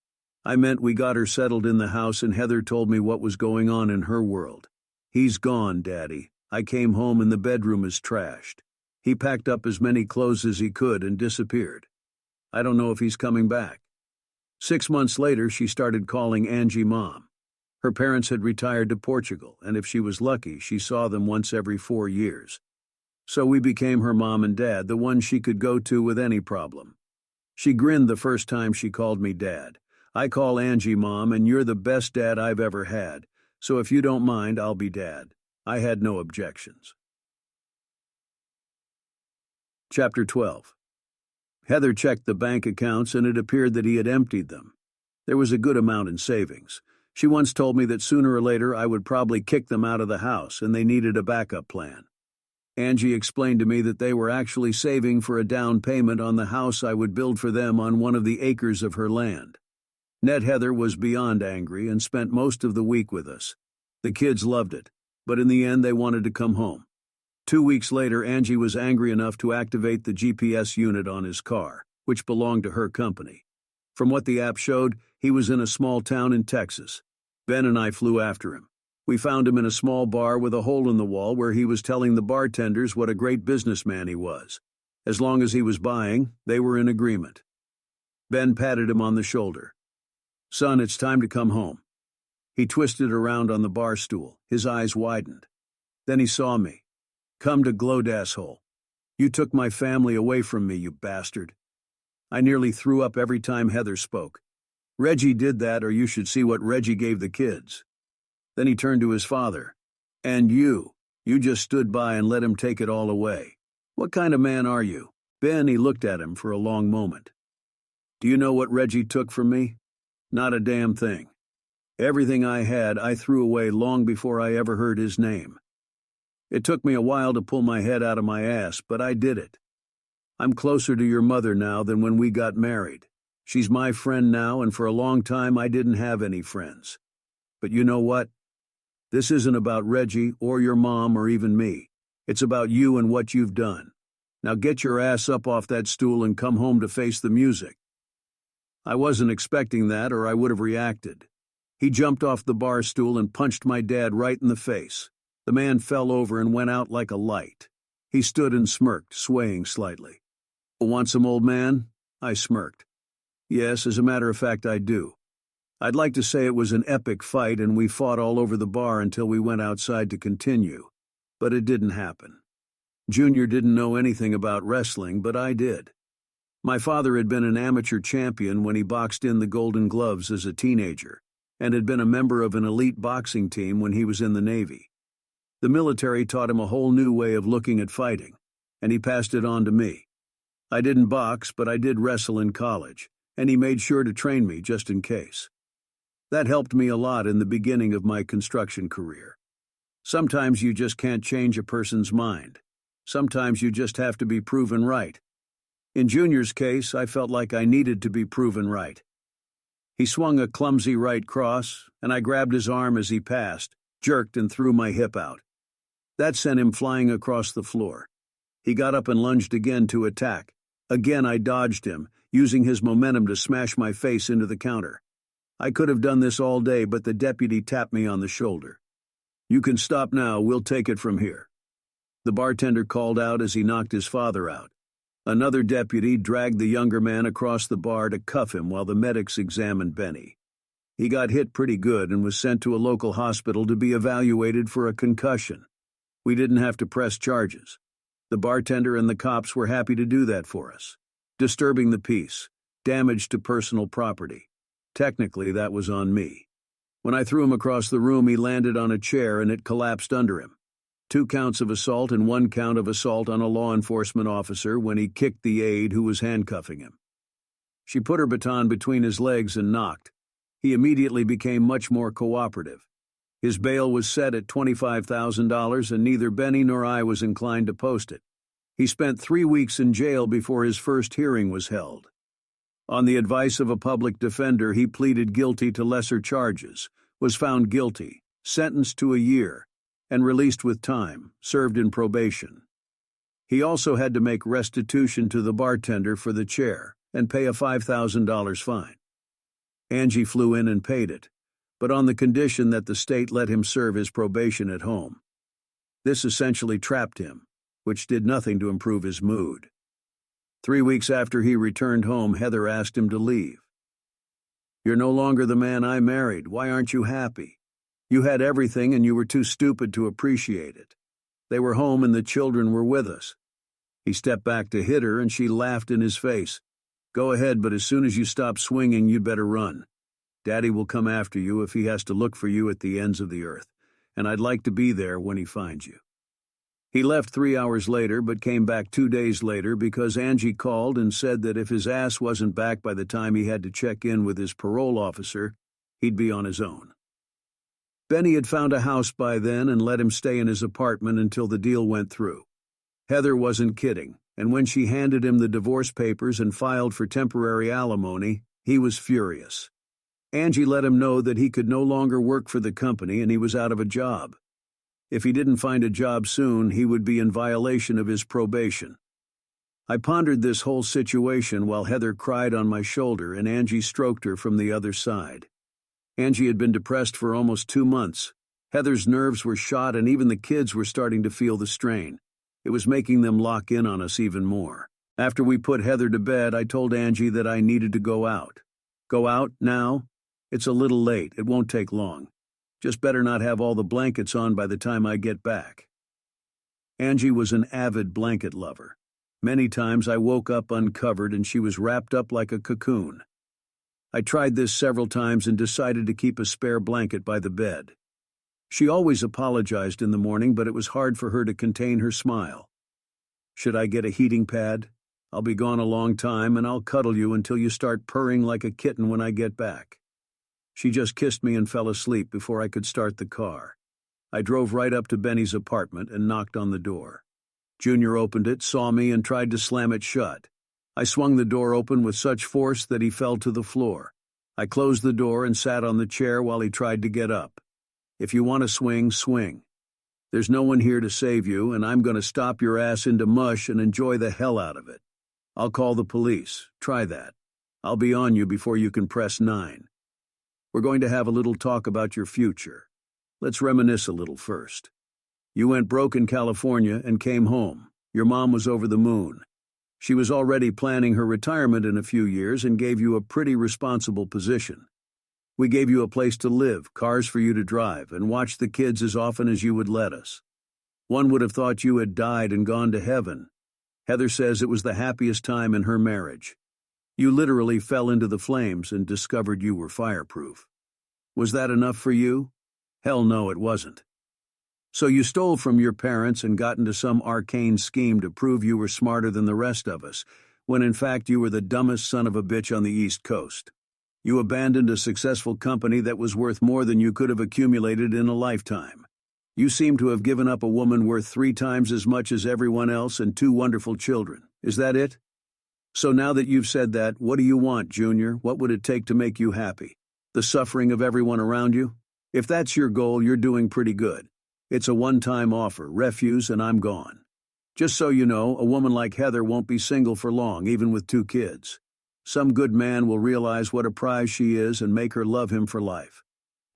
I meant we got her settled in the house, and Heather told me what was going on in her world. "He's gone, Daddy. I came home and the bedroom is trashed. He packed up as many clothes as he could and disappeared. I don't know if he's coming back." 6 months later, she started calling Angie Mom. Her parents had retired to Portugal, and if she was lucky, she saw them once every 4 years. So we became her mom and dad, the one she could go to with any problem. She grinned the first time she called me Dad. "I call Angie Mom, and you're the best dad I've ever had, so if you don't mind, I'll be Dad." I had no objections. Chapter 12. Heather checked the bank accounts, and it appeared that he had emptied them. There was a good amount in savings. She once told me that sooner or later I would probably kick them out of the house, and they needed a backup plan. Angie explained to me that they were actually saving for a down payment on the house I would build for them on one of the acres of her land. Ned Heather was beyond angry and spent most of the week with us. The kids loved it, but in the end they wanted to come home. 2 weeks later, Angie was angry enough to activate the GPS unit on his car, which belonged to her company. From what the app showed, he was in a small town in Texas. Ben and I flew after him. We found him in a small bar with a hole in the wall where he was telling the bartenders what a great businessman he was. As long as he was buying, they were in agreement. Ben patted him on the shoulder. "Son, it's time to come home." He twisted around on the bar stool, his eyes widened. Then he saw me. "Come to Glode, asshole. You took my family away from me, you bastard." I nearly threw up every time Heather spoke. "Reggie did that, or you should see what Reggie gave the kids." Then he turned to his father. "And you just stood by and let him take it all away. What kind of man are you?" Ben, he looked at him for a long moment. "Do you know what Reggie took from me? Not a damn thing. Everything I had I threw away long before I ever heard his name. It took me a while to pull my head out of my ass, but I did it. I'm closer to your mother now than when we got married. She's my friend now, and for a long time I didn't have any friends. But you know what? This isn't about Reggie or your mom or even me. It's about you and what you've done. Now get your ass up off that stool and come home to face the music." I wasn't expecting that, or I would have reacted. He jumped off the bar stool and punched my dad right in the face. The man fell over and went out like a light. He stood and smirked, swaying slightly. "Want some, old man?" I smirked. "Yes, as a matter of fact, I do." I'd like to say it was an epic fight and we fought all over the bar until we went outside to continue, but it didn't happen. Junior didn't know anything about wrestling, but I did. My father had been an amateur champion when he boxed in the Golden Gloves as a teenager, and had been a member of an elite boxing team when he was in the Navy. The military taught him a whole new way of looking at fighting, and he passed it on to me. I didn't box, but I did wrestle in college, and he made sure to train me just in case. That helped me a lot in the beginning of my construction career. Sometimes you just can't change a person's mind. Sometimes you just have to be proven right. In Junior's case, I felt like I needed to be proven right. He swung a clumsy right cross, and I grabbed his arm as he passed, jerked and threw my hip out. That sent him flying across the floor. He got up and lunged again to attack. Again I dodged him, using his momentum to smash my face into the counter. I could have done this all day, but the deputy tapped me on the shoulder. "You can stop now, we'll take it from here." The bartender called out as he knocked his father out. Another deputy dragged the younger man across the bar to cuff him while the medics examined Benny. He got hit pretty good and was sent to a local hospital to be evaluated for a concussion. We didn't have to press charges. The bartender and the cops were happy to do that for us. Disturbing the peace, damage to personal property. Technically, that was on me. When I threw him across the room, he landed on a chair and it collapsed under him. 2 counts of assault and 1 count of assault on a law enforcement officer when he kicked the aide who was handcuffing him. She put her baton between his legs and knocked. He immediately became much more cooperative. His bail was set at $25,000 and neither Benny nor I was inclined to post it. He spent 3 weeks in jail before his first hearing was held. On the advice of a public defender, he pleaded guilty to lesser charges, was found guilty, sentenced to a year, and released with time, served in probation. He also had to make restitution to the bartender for the chair and pay a $5,000 fine. Angie flew in and paid it, but on the condition that the state let him serve his probation at home. This essentially trapped him, which did nothing to improve his mood. 3 weeks after he returned home, Heather asked him to leave. "You're no longer the man I married. Why aren't you happy? You had everything and you were too stupid to appreciate it. They were home and the children were with us." He stepped back to hit her and she laughed in his face. "Go ahead, but as soon as you stop swinging, you'd better run. Daddy will come after you if he has to look for you at the ends of the earth, and I'd like to be there when he finds you." He left 3 hours later but came back 2 days later because Angie called and said that if his ass wasn't back by the time he had to check in with his parole officer, he'd be on his own. Benny had found a house by then and let him stay in his apartment until the deal went through. Heather wasn't kidding, and when she handed him the divorce papers and filed for temporary alimony, he was furious. Angie let him know that he could no longer work for the company and he was out of a job. If he didn't find a job soon, he would be in violation of his probation. I pondered this whole situation while Heather cried on my shoulder and Angie stroked her from the other side. Angie had been depressed for almost 2 months. Heather's nerves were shot and even the kids were starting to feel the strain. It was making them lock in on us even more. After we put Heather to bed, I told Angie that I needed to go out. "Go out now? It's a little late. It won't take long. Just better not have all the blankets on by the time I get back." Angie was an avid blanket lover. Many times I woke up uncovered and she was wrapped up like a cocoon. I tried this several times and decided to keep a spare blanket by the bed. She always apologized in the morning, but it was hard for her to contain her smile. "Should I get a heating pad? I'll be gone a long time and I'll cuddle you until you start purring like a kitten when I get back." She just kissed me and fell asleep before I could start the car. I drove right up to Benny's apartment and knocked on the door. Junior opened it, saw me, and tried to slam it shut. I swung the door open with such force that he fell to the floor. I closed the door and sat on the chair while he tried to get up. "If you want to swing, swing. There's no one here to save you, and I'm going to stop your ass into mush and enjoy the hell out of it. I'll call the police. Try that. I'll be on you before you can press 9. We're going to have a little talk about your future. Let's reminisce a little first. You went broke in California and came home. Your mom was over the moon. She was already planning her retirement in a few years and gave you a pretty responsible position. We gave you a place to live, cars for you to drive, and watch the kids as often as you would let us. One would have thought you had died and gone to heaven. Heather says it was the happiest time in her marriage. You literally fell into the flames and discovered you were fireproof. Was that enough for you? Hell no, it wasn't. So you stole from your parents and got into some arcane scheme to prove you were smarter than the rest of us, when in fact you were the dumbest son of a bitch on the East Coast. You abandoned a successful company that was worth more than you could have accumulated in a lifetime. You seem to have given up a woman worth 3 times as much as everyone else and 2 wonderful children. Is that it? So now that you've said that, what do you want, Junior? What would it take to make you happy? The suffering of everyone around you? If that's your goal, you're doing pretty good. It's a one-time offer, refuse, and I'm gone. Just so you know, a woman like Heather won't be single for long, even with 2 kids. Some good man will realize what a prize she is and make her love him for life.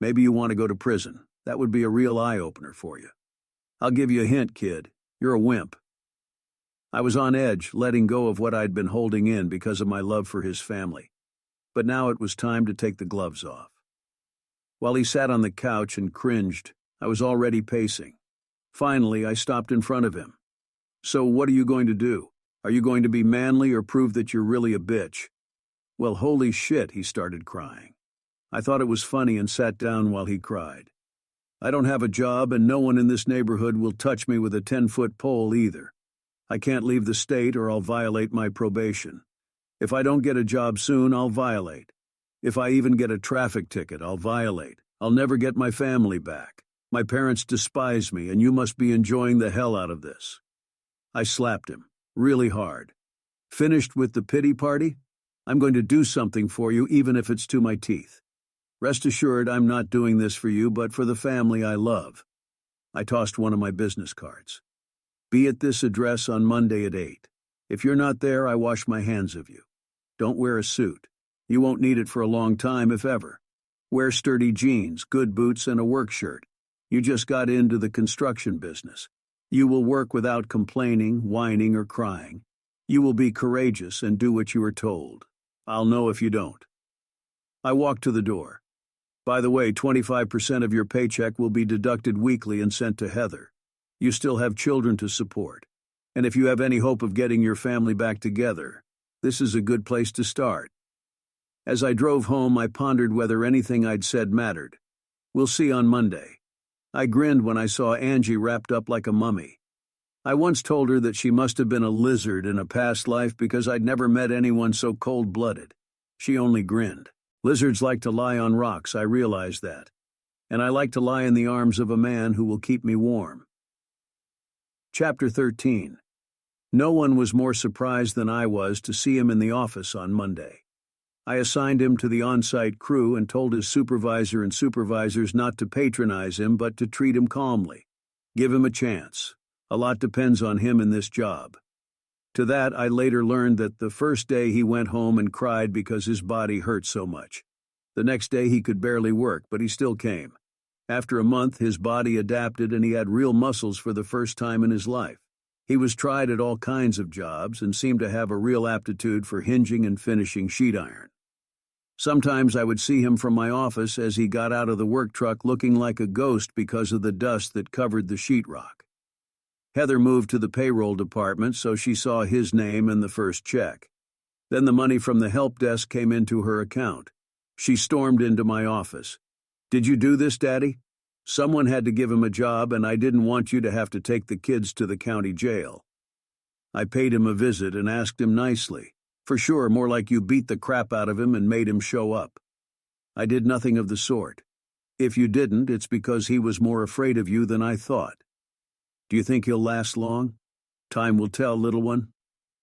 Maybe you want to go to prison. That would be a real eye-opener for you. I'll give you a hint, kid. You're a wimp. I was on edge, letting go of what I'd been holding in because of my love for his family. But now it was time to take the gloves off. While he sat on the couch and cringed, I was already pacing. Finally, I stopped in front of him. "So what are you going to do? Are you going to be manly or prove that you're really a bitch?" "Well, holy shit," he started crying. I thought it was funny and sat down while he cried. "I don't have a job and no one in this neighborhood will touch me with a 10-foot pole either. I can't leave the state or I'll violate my probation. If I don't get a job soon, I'll violate. If I even get a traffic ticket, I'll violate. I'll never get my family back. My parents despise me, and you must be enjoying the hell out of this." I slapped him, really hard. "Finished with the pity party? I'm going to do something for you, even if it's to my teeth. Rest assured, I'm not doing this for you, but for the family I love." I tossed one of my business cards. Be at this address on Monday at 8. If you're not there, I wash my hands of you. Don't wear a suit. You won't need it for a long time, if ever. Wear sturdy jeans, good boots, and a work shirt. You just got into the construction business. You will work without complaining, whining, or crying. You will be courageous and do what you are told. I'll know if you don't. I walked to the door. By the way, 25% of your paycheck will be deducted weekly and sent to Heather. You still have children to support. And if you have any hope of getting your family back together, this is a good place to start. As I drove home, I pondered whether anything I'd said mattered. We'll see on Monday. I grinned when I saw Angie wrapped up like a mummy. I once told her that she must have been a lizard in a past life because I'd never met anyone so cold-blooded. She only grinned. Lizards like to lie on rocks, I realized that. And I like to lie in the arms of a man who will keep me warm. Chapter 13. No one was more surprised than I was to see him in the office on Monday. I assigned him to the on-site crew and told his supervisor and supervisors not to patronize him but to treat him calmly. Give him a chance. A lot depends on him in this job. To that, I later learned that the first day he went home and cried because his body hurt so much. The next day he could barely work, but he still came. After a month, his body adapted and he had real muscles for the first time in his life. He was tried at all kinds of jobs and seemed to have a real aptitude for hinging and finishing sheet iron. Sometimes I would see him from my office as he got out of the work truck looking like a ghost because of the dust that covered the sheetrock. Heather moved to the payroll department, so she saw his name and the first check. Then the money from the help desk came into her account. She stormed into my office. "Did you do this, Daddy? Someone had to give him a job, and I didn't want you to have to take the kids to the county jail." I paid him a visit and asked him nicely. For sure, more like you beat the crap out of him and made him show up. I did nothing of the sort. If you didn't, it's because he was more afraid of you than I thought. Do you think he'll last long? Time will tell, little one.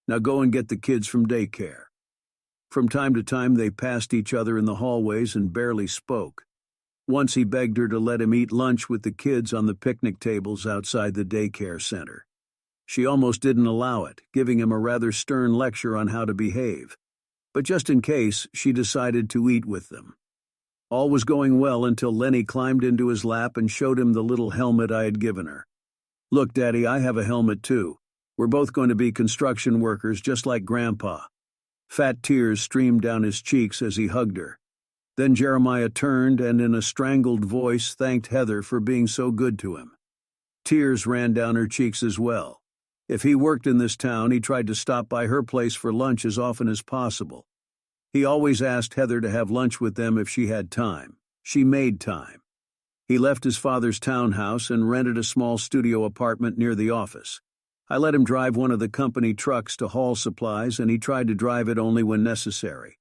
Now go and get the kids from daycare. From time to time they passed each other in the hallways and barely spoke. Once he begged her to let him eat lunch with the kids on the picnic tables outside the daycare center. She almost didn't allow it, giving him a rather stern lecture on how to behave. But just in case, she decided to eat with them. All was going well until Lenny climbed into his lap and showed him the little helmet I had given her. "Look, Daddy, I have a helmet too. We're both going to be construction workers just like Grandpa." Fat tears streamed down his cheeks as he hugged her. Then Jeremiah turned and in a strangled voice thanked Heather for being so good to him. Tears ran down her cheeks as well. If he worked in this town, he tried to stop by her place for lunch as often as possible. He always asked Heather to have lunch with them if she had time. She made time. He left his father's townhouse and rented a small studio apartment near the office. I let him drive one of the company trucks to haul supplies, and he tried to drive it only when necessary.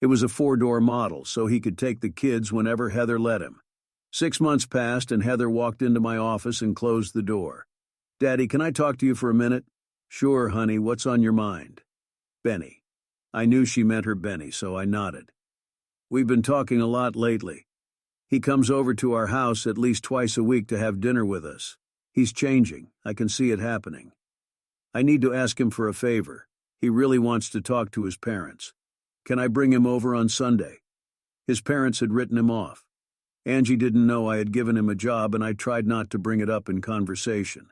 It was a 4-door model, so he could take the kids whenever Heather let him. 6 months passed, and Heather walked into my office and closed the door. "Daddy, can I talk to you for a minute?" "Sure, honey, what's on your mind?" "Benny." I knew she meant her Benny, so I nodded. "We've been talking a lot lately. He comes over to our house at least twice a week to have dinner with us. He's changing. I can see it happening. I need to ask him for a favor. He really wants to talk to his parents. Can I bring him over on Sunday?" His parents had written him off. Angie didn't know I had given him a job, and I tried not to bring it up in conversation.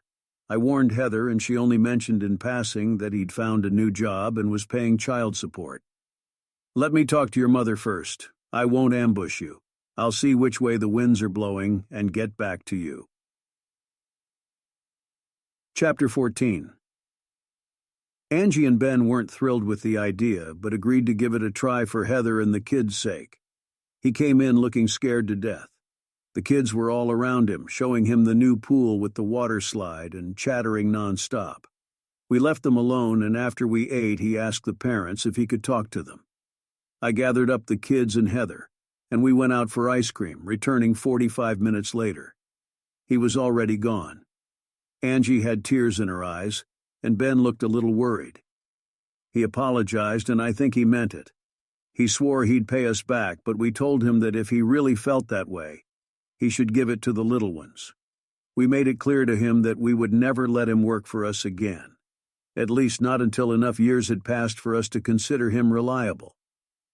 I warned Heather, and she only mentioned in passing that he'd found a new job and was paying child support. "Let me talk to your mother first. I won't ambush you. I'll see which way the winds are blowing and get back to you." Chapter 14. Angie and Ben weren't thrilled with the idea, but agreed to give it a try for Heather and the kids' sake. He came in looking scared to death. The kids were all around him, showing him the new pool with the water slide and chattering nonstop. We left them alone, and after we ate, he asked the parents if he could talk to them. I gathered up the kids and Heather, and we went out for ice cream, returning 45 minutes later. He was already gone. Angie had tears in her eyes, and Ben looked a little worried. He apologized, and I think he meant it. He swore he'd pay us back, but we told him that if he really felt that way, he should give it to the little ones. We made it clear to him that we would never let him work for us again. At least not until enough years had passed for us to consider him reliable.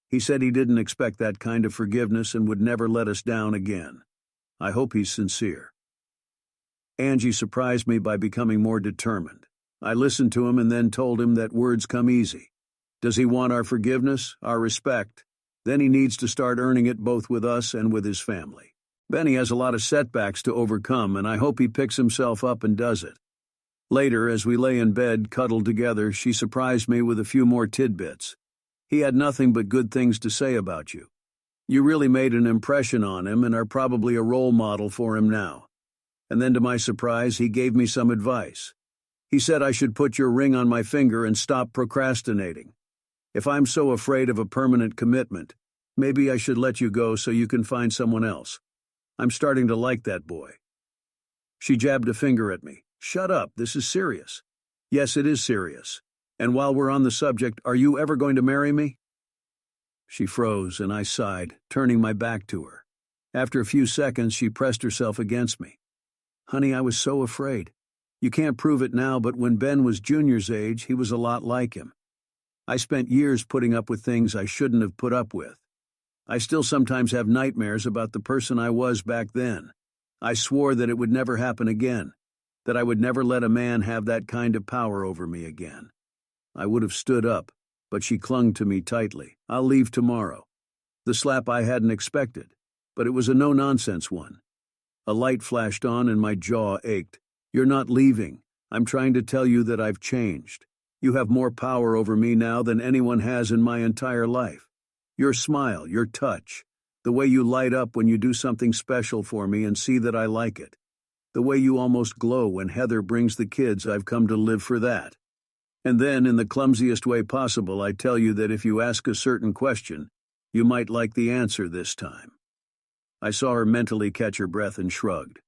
He said he didn't expect that kind of forgiveness and would never let us down again. I hope he's sincere. Angie surprised me by becoming more determined. I listened to him and then told him that words come easy. Does he want our forgiveness, our respect? Then he needs to start earning it both with us and with his family. Benny has a lot of setbacks to overcome, and I hope he picks himself up and does it. Later, as we lay in bed, cuddled together, she surprised me with a few more tidbits. He had nothing but good things to say about you. You really made an impression on him and are probably a role model for him now. And then to my surprise, he gave me some advice. He said I should put your ring on my finger and stop procrastinating. If I'm so afraid of a permanent commitment, maybe I should let you go so you can find someone else. I'm starting to like that boy. She jabbed a finger at me. Shut up, this is serious. Yes, it is serious. And while we're on the subject, are you ever going to marry me? She froze and I sighed, turning my back to her. After a few seconds, she pressed herself against me. Honey, I was so afraid. You can't prove it now, but when Ben was Junior's age, he was a lot like him. I spent years putting up with things I shouldn't have put up with. I still sometimes have nightmares about the person I was back then. I swore that it would never happen again, that I would never let a man have that kind of power over me again. I would have stood up, but she clung to me tightly. I'll leave tomorrow. The slap I hadn't expected, but it was a no-nonsense one. A light flashed on and my jaw ached. You're not leaving. I'm trying to tell you that I've changed. You have more power over me now than anyone has in my entire life. Your smile, your touch, the way you light up when you do something special for me and see that I like it. The way you almost glow when Heather brings the kids, I've come to live for that. And then, in the clumsiest way possible, I tell you that if you ask a certain question, you might like the answer this time. I saw her mentally catch her breath and shrugged.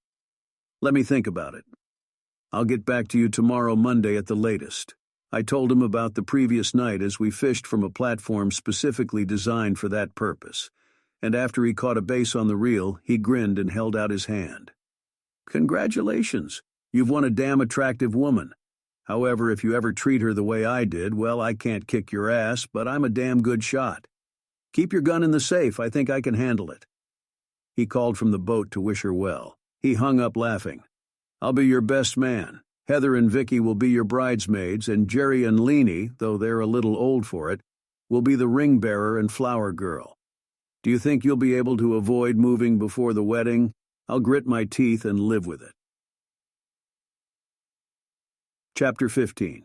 Let me think about it. I'll get back to you tomorrow, Monday at the latest. I told him about the previous night as we fished from a platform specifically designed for that purpose, and after he caught a bass on the reel, he grinned and held out his hand. Congratulations, you've won a damn attractive woman. However, if you ever treat her the way I did, well, I can't kick your ass, but I'm a damn good shot. Keep your gun in the safe, I think I can handle it. He called from the boat to wish her well. He hung up laughing. I'll be your best man. Heather and Vicky will be your bridesmaids, and Jerry and Leanie, though they're a little old for it, will be the ring bearer and flower girl. Do you think you'll be able to avoid moving before the wedding? I'll grit my teeth and live with it. Chapter 15.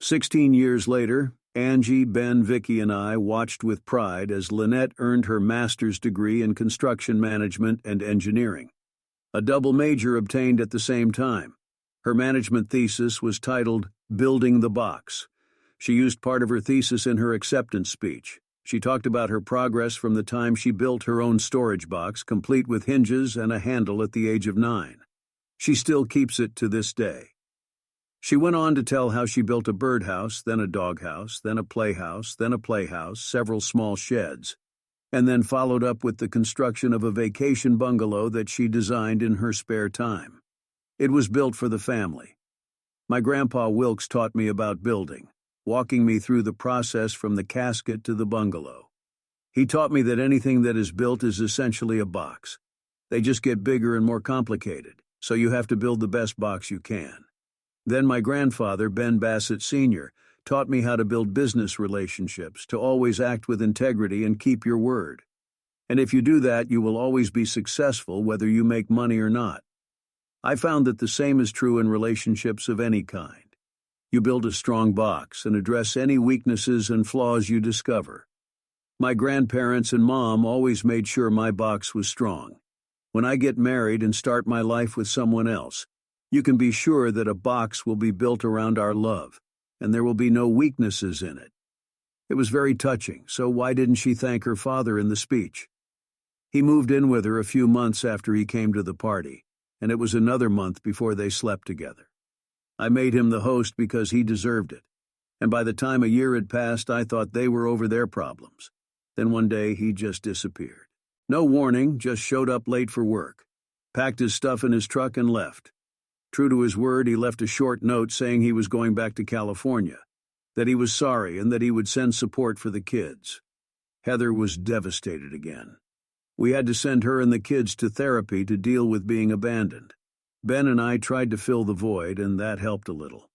16 years later, Angie, Ben, Vicky, and I watched with pride as Lynette earned her master's degree in construction management and engineering. A double major obtained at the same time. Her management thesis was titled Building the Box. She used part of her thesis in her acceptance speech. She talked about her progress from the time she built her own storage box, complete with hinges and a handle at the age of 9. She still keeps it to this day. She went on to tell how she built a birdhouse, then a doghouse, then a playhouse, several small sheds, and then followed up with the construction of a vacation bungalow that she designed in her spare time. It was built for the family. My grandpa Wilkes taught me about building, walking me through the process from the casket to the bungalow. He taught me that anything that is built is essentially a box. They just get bigger and more complicated, so you have to build the best box you can. Then my grandfather, Ben Bassett Sr., taught me how to build business relationships, to always act with integrity and keep your word. And if you do that, you will always be successful whether you make money or not. I found that the same is true in relationships of any kind. You build a strong box and address any weaknesses and flaws you discover. My grandparents and mom always made sure my box was strong. When I get married and start my life with someone else, you can be sure that a box will be built around our love, and there will be no weaknesses in it. It was very touching, so why didn't she thank her father in the speech? He moved in with her a few months after he came to the party, and it was another month before they slept together. I made him the host because he deserved it, and by the time a year had passed, I thought they were over their problems. Then one day he just disappeared. No warning, just showed up late for work. packed his stuff in his truck and left. True to his word, he left a short note saying he was going back to California, that he was sorry and that he would send support for the kids. Heather was devastated again. We had to send her and the kids to therapy to deal with being abandoned. Ben and I tried to fill the void, and that helped a little.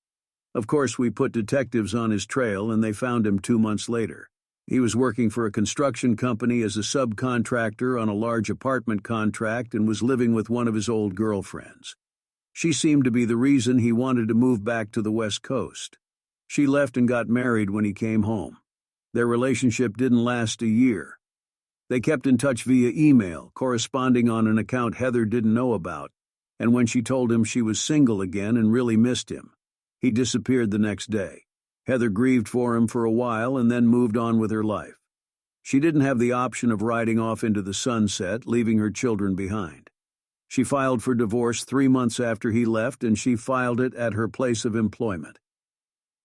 Of course, we put detectives on his trail, and they found him 2 months later. He was working for a construction company as a subcontractor on a large apartment contract and was living with one of his old girlfriends. She seemed to be the reason he wanted to move back to the West Coast. She left and got married when he came home. Their relationship didn't last a year. They kept in touch via email, corresponding on an account Heather didn't know about, and when she told him she was single again and really missed him, he disappeared the next day. Heather grieved for him for a while and then moved on with her life. She didn't have the option of riding off into the sunset, leaving her children behind. She filed for divorce 3 months after he left, and she filed it at her place of employment.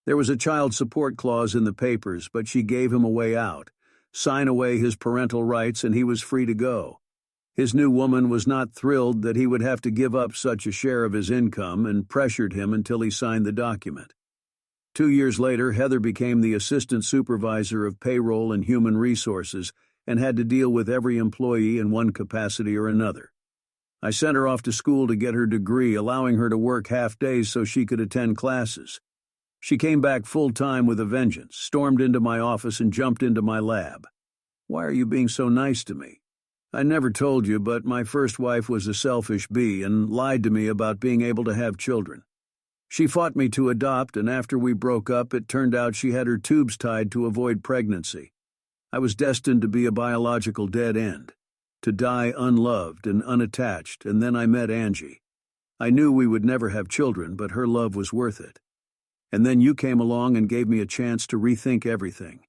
There was a child support clause in the papers, but she gave him a way out, sign away his parental rights, and he was free to go. His new woman was not thrilled that he would have to give up such a share of his income and pressured him until he signed the document. 2 years later, Heather became the assistant supervisor of payroll and human resources and had to deal with every employee in one capacity or another. I sent her off to school to get her degree, allowing her to work half days so she could attend classes. She came back full-time with a vengeance, stormed into my office and jumped into my lab. "Why are you being so nice to me? I never told you, but my first wife was a selfish bee and lied to me about being able to have children. She fought me to adopt, and after we broke up, it turned out she had her tubes tied to avoid pregnancy. I was destined to be a biological dead end, to die unloved and unattached, and then I met Angie. I knew we would never have children, but her love was worth it. And then you came along and gave me a chance to rethink everything.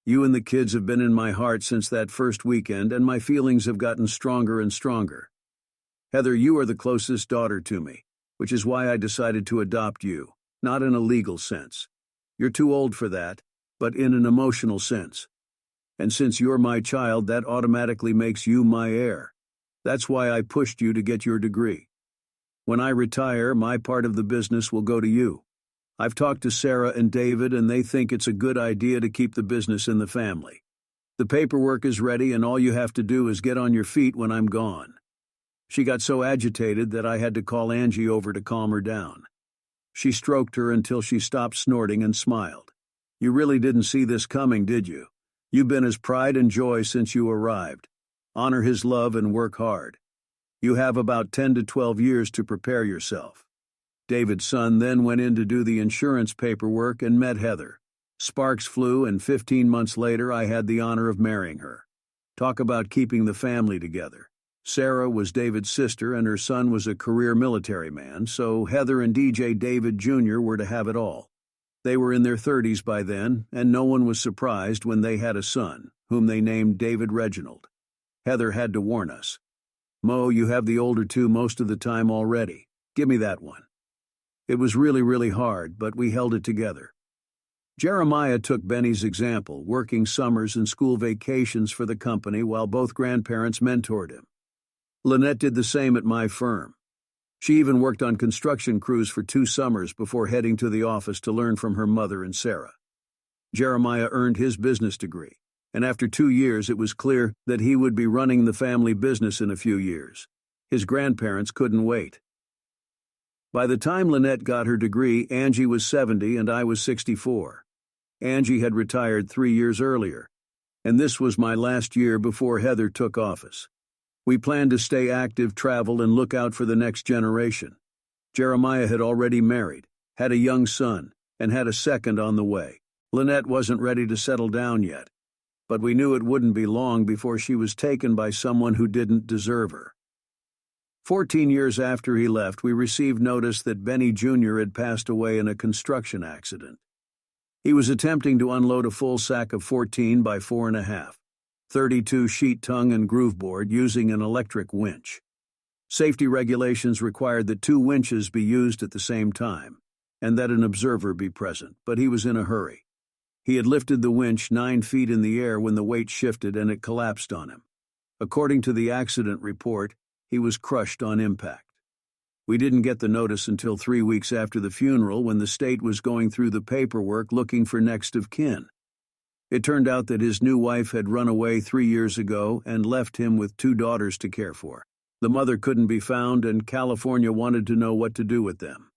You and the kids have been in my heart since that first weekend, and my feelings have gotten stronger and stronger. Heather, you are the closest daughter to me, which is why I decided to adopt you, not in a legal sense. You're too old for that, but in an emotional sense. And since you're my child, that automatically makes you my heir. That's why I pushed you to get your degree. When I retire, my part of the business will go to you. I've talked to Sarah and David, and they think it's a good idea to keep the business in the family. The paperwork is ready, and all you have to do is get on your feet when I'm gone." She got so agitated that I had to call Angie over to calm her down. She stroked her until she stopped snorting and smiled. "You really didn't see this coming, did you? You've been his pride and joy since you arrived. Honor his love and work hard. You have about 10 to 12 years to prepare yourself." David's son then went in to do the insurance paperwork and met Heather. Sparks flew, and 15 months later I had the honor of marrying her. Talk about keeping the family together. Sarah was David's sister, and her son was a career military man, so Heather and DJ David Jr. were to have it all. They were in their 30s by then, and no one was surprised when they had a son, whom they named David Reginald. Heather had to warn us. "Mo, you have the older two most of the time already. Give me that one." It was really hard, but we held it together. Jeremiah took Benny's example, working summers and school vacations for the company while both grandparents mentored him. Lynette did the same at my firm. She even worked on construction crews for 2 summers before heading to the office to learn from her mother and Sarah. Jeremiah earned his business degree, and after 2 years it was clear that he would be running the family business in a few years. His grandparents couldn't wait. By the time Lynette got her degree, Angie was 70 and I was 64. Angie had retired 3 years earlier, and this was my last year before Heather took office. We planned to stay active, travel, and look out for the next generation. Jeremiah had already married, had a young son, and had a second on the way. Lynette wasn't ready to settle down yet, but we knew it wouldn't be long before she was taken by someone who didn't deserve her. 14 years after he left, we received notice that Benny Jr. had passed away in a construction accident. He was attempting to unload a full sack of 14 by 4.5, 32 sheet tongue and groove board using an electric winch. Safety regulations required that 2 winches be used at the same time, and that an observer be present, but he was in a hurry. He had lifted the winch 9 feet in the air when the weight shifted and it collapsed on him. According to the accident report, he was crushed on impact. We didn't get the notice until 3 weeks after the funeral, when the state was going through the paperwork looking for next of kin. It turned out that his new wife had run away 3 years ago and left him with 2 daughters to care for. The mother couldn't be found, and California wanted to know what to do with them.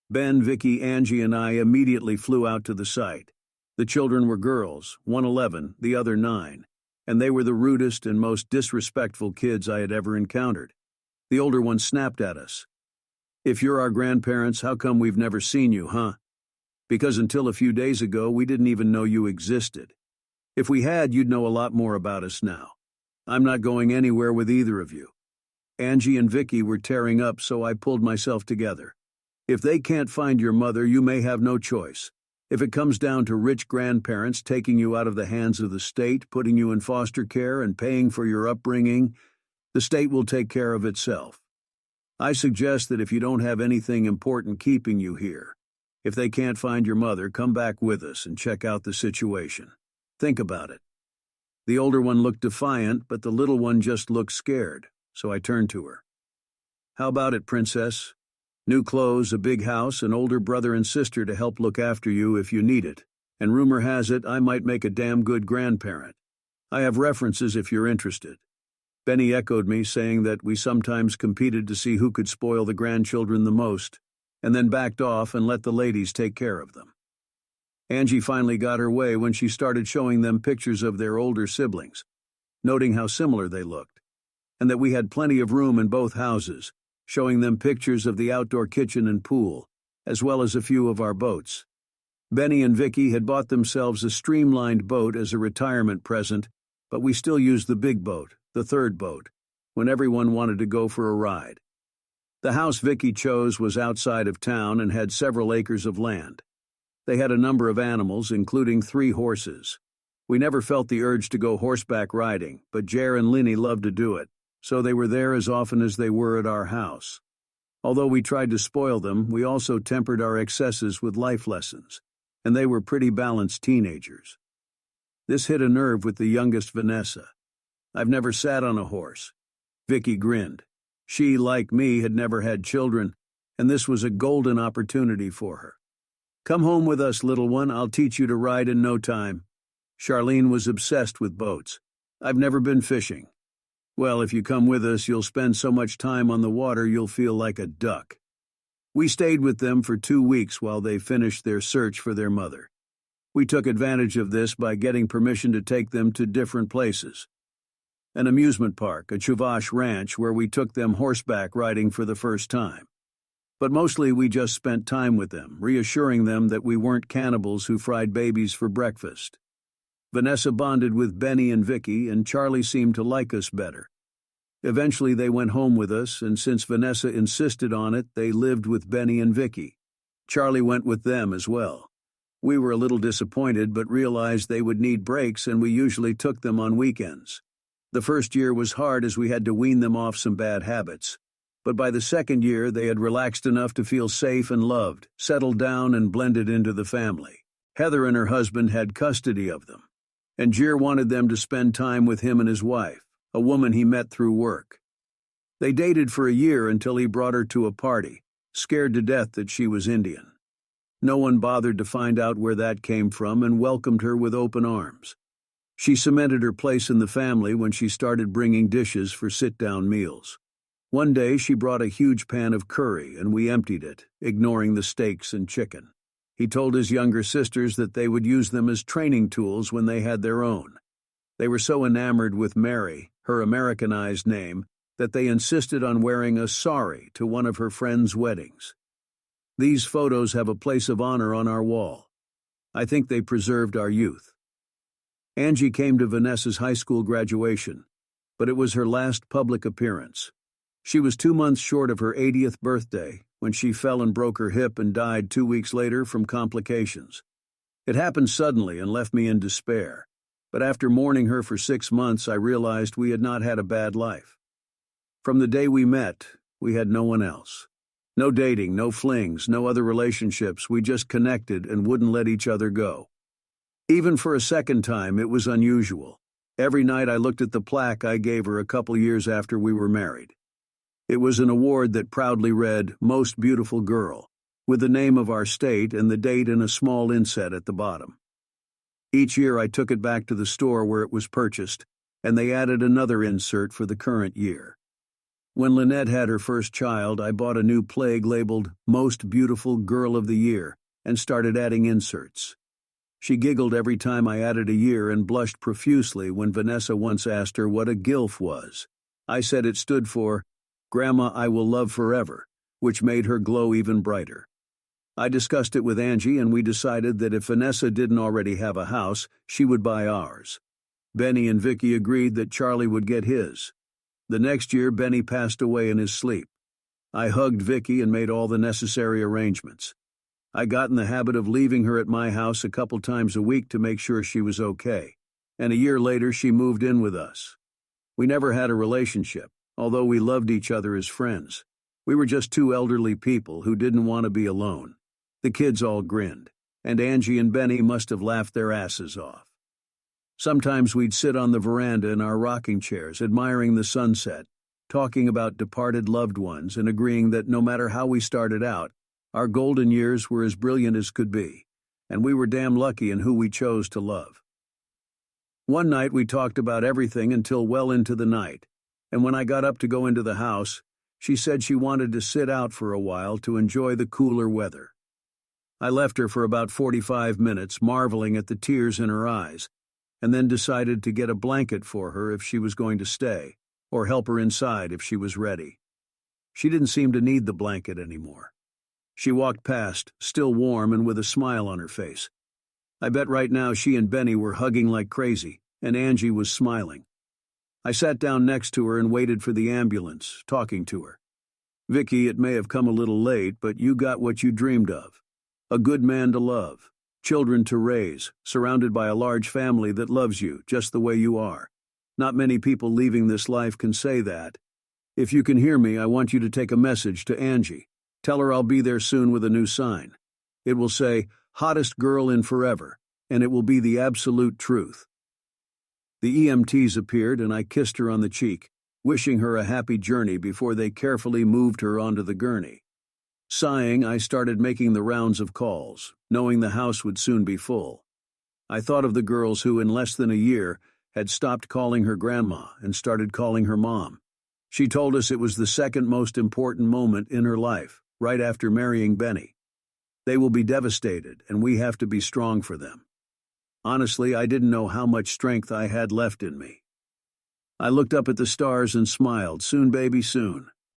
Ben, Vicky, Angie, and I immediately flew out to the site. The children were girls, one 11, the other 9, and they were the rudest and most disrespectful kids I had ever encountered. The older one snapped at us. "If you're our grandparents, how come we've never seen you, huh? Because until a few days ago, we didn't even know you existed. If we had, you'd know a lot more about us now. I'm not going anywhere with either of you." Angie and Vicky were tearing up, so I pulled myself together. "If they can't find your mother, you may have no choice. If it comes down to rich grandparents taking you out of the hands of the state, putting you in foster care, and paying for your upbringing, the state will take care of itself. I suggest that if you don't have anything important keeping you here, if they can't find your mother, come back with us and check out the situation. Think about it." The older one looked defiant, but the little one just looked scared, so I turned to her. "How about it, princess? New clothes, a big house, an older brother and sister to help look after you if you need it, and rumor has it I might make a damn good grandparent. I have references if you're interested." Benny echoed me, saying that we sometimes competed to see who could spoil the grandchildren the most, and then backed off and let the ladies take care of them. Angie finally got her way when she started showing them pictures of their older siblings, noting how similar they looked, and that we had plenty of room in both houses, showing them pictures of the outdoor kitchen and pool, as well as a few of our boats. Benny and Vicky had bought themselves a streamlined boat as a retirement present, but we still used the big boat, the third boat, when everyone wanted to go for a ride. The house Vicky chose was outside of town and had several acres of land. They had a number of animals, including 3 horses. We never felt the urge to go horseback riding, but Jer and Linny loved to do it, so they were there as often as they were at our house. Although we tried to spoil them, we also tempered our excesses with life lessons, and they were pretty balanced teenagers. This hit a nerve with the youngest, Vanessa. "I've never sat on a horse." Vicky grinned. She, like me, had never had children, and this was a golden opportunity for her. "Come home with us, little one. I'll teach you to ride in no time." Charlene was obsessed with boats. "I've never been fishing." "Well, if you come with us, you'll spend so much time on the water you'll feel like a duck." We stayed with them for 2 weeks while they finished their search for their mother. We took advantage of this by getting permission to take them to different places. An amusement park, a Chuvash ranch, where we took them horseback riding for the first time. But mostly we just spent time with them, reassuring them that we weren't cannibals who fried babies for breakfast. Vanessa bonded with Benny and Vicky, and Charlie seemed to like us better. Eventually they went home with us, and since Vanessa insisted on it, they lived with Benny and Vicky. Charlie went with them as well. We were a little disappointed, but realized they would need breaks, and we usually took them on weekends. The first year was hard as we had to wean them off some bad habits, but by the second year they had relaxed enough to feel safe and loved, settled down and blended into the family. Heather and her husband had custody of them, and Jer wanted them to spend time with him and his wife, a woman he met through work. They dated for a year until he brought her to a party, scared to death that she was Indian. No one bothered to find out where that came from and welcomed her with open arms. She cemented her place in the family when she started bringing dishes for sit-down meals. One day she brought a huge pan of curry and we emptied it, ignoring the steaks and chicken. He told his younger sisters that they would use them as training tools when they had their own. They were so enamored with Mary, her Americanized name, that they insisted on wearing a sari to one of her friends' weddings. These photos have a place of honor on our wall. I think they preserved our youth. Angie came to Vanessa's high school graduation, but it was her last public appearance. She was 2 months short of her 80th birthday when she fell and broke her hip and died 2 weeks later from complications. It happened suddenly and left me in despair, but after mourning her for 6 months, I realized we had not had a bad life. From the day we met, we had no one else. No dating, no flings, no other relationships. We just connected and wouldn't let each other go. Even for a second time, it was unusual. Every night I looked at the plaque I gave her a couple years after we were married. It was an award that proudly read, Most Beautiful Girl, with the name of our state and the date in a small inset at the bottom. Each year I took it back to the store where it was purchased, and they added another insert for the current year. When Lynette had her first child, I bought a new plague labeled Most Beautiful Girl of the Year and started adding inserts. She giggled every time I added a year and blushed profusely when Vanessa once asked her what a GILF was. I said it stood for Grandma I Will Love Forever, which made her glow even brighter. I discussed it with Angie and we decided that if Vanessa didn't already have a house, she would buy ours. Benny and Vicky agreed that Charlie would get his. The next year, Benny passed away in his sleep. I hugged Vicky and made all the necessary arrangements. I got in the habit of leaving her at my house a couple times a week to make sure she was okay, and a year later she moved in with us. We never had a relationship, although we loved each other as friends. We were just two elderly people who didn't want to be alone. The kids all grinned, and Angie and Benny must have laughed their asses off. Sometimes we'd sit on the veranda in our rocking chairs, admiring the sunset, talking about departed loved ones and agreeing that no matter how we started out, our golden years were as brilliant as could be, and we were damn lucky in who we chose to love. One night we talked about everything until well into the night, and when I got up to go into the house, she said she wanted to sit out for a while to enjoy the cooler weather. I left her for about 45 minutes, marveling at the tears in her eyes, and then decided to get a blanket for her if she was going to stay, or help her inside if she was ready. She didn't seem to need the blanket anymore. She walked past, still warm and with a smile on her face. I bet right now she and Benny were hugging like crazy, and Angie was smiling. I sat down next to her and waited for the ambulance, talking to her. Vicky, it may have come a little late, but you got what you dreamed of. A good man to love, children to raise, surrounded by a large family that loves you just the way you are. Not many people leaving this life can say that. If you can hear me, I want you to take a message to Angie. Tell her I'll be there soon with a new sign. It will say, Hottest Girl in Forever, and it will be the absolute truth. The EMTs appeared and I kissed her on the cheek, wishing her a happy journey before they carefully moved her onto the gurney. Sighing, I started making the rounds of calls, knowing the house would soon be full. I thought of the girls who, in less than a year, had stopped calling her grandma and started calling her mom. She told us it was the second most important moment in her life, right after marrying Benny. They will be devastated, and we have to be strong for them. Honestly, I didn't know how much strength I had left in me. I looked up at the stars and smiled, soon baby, soon.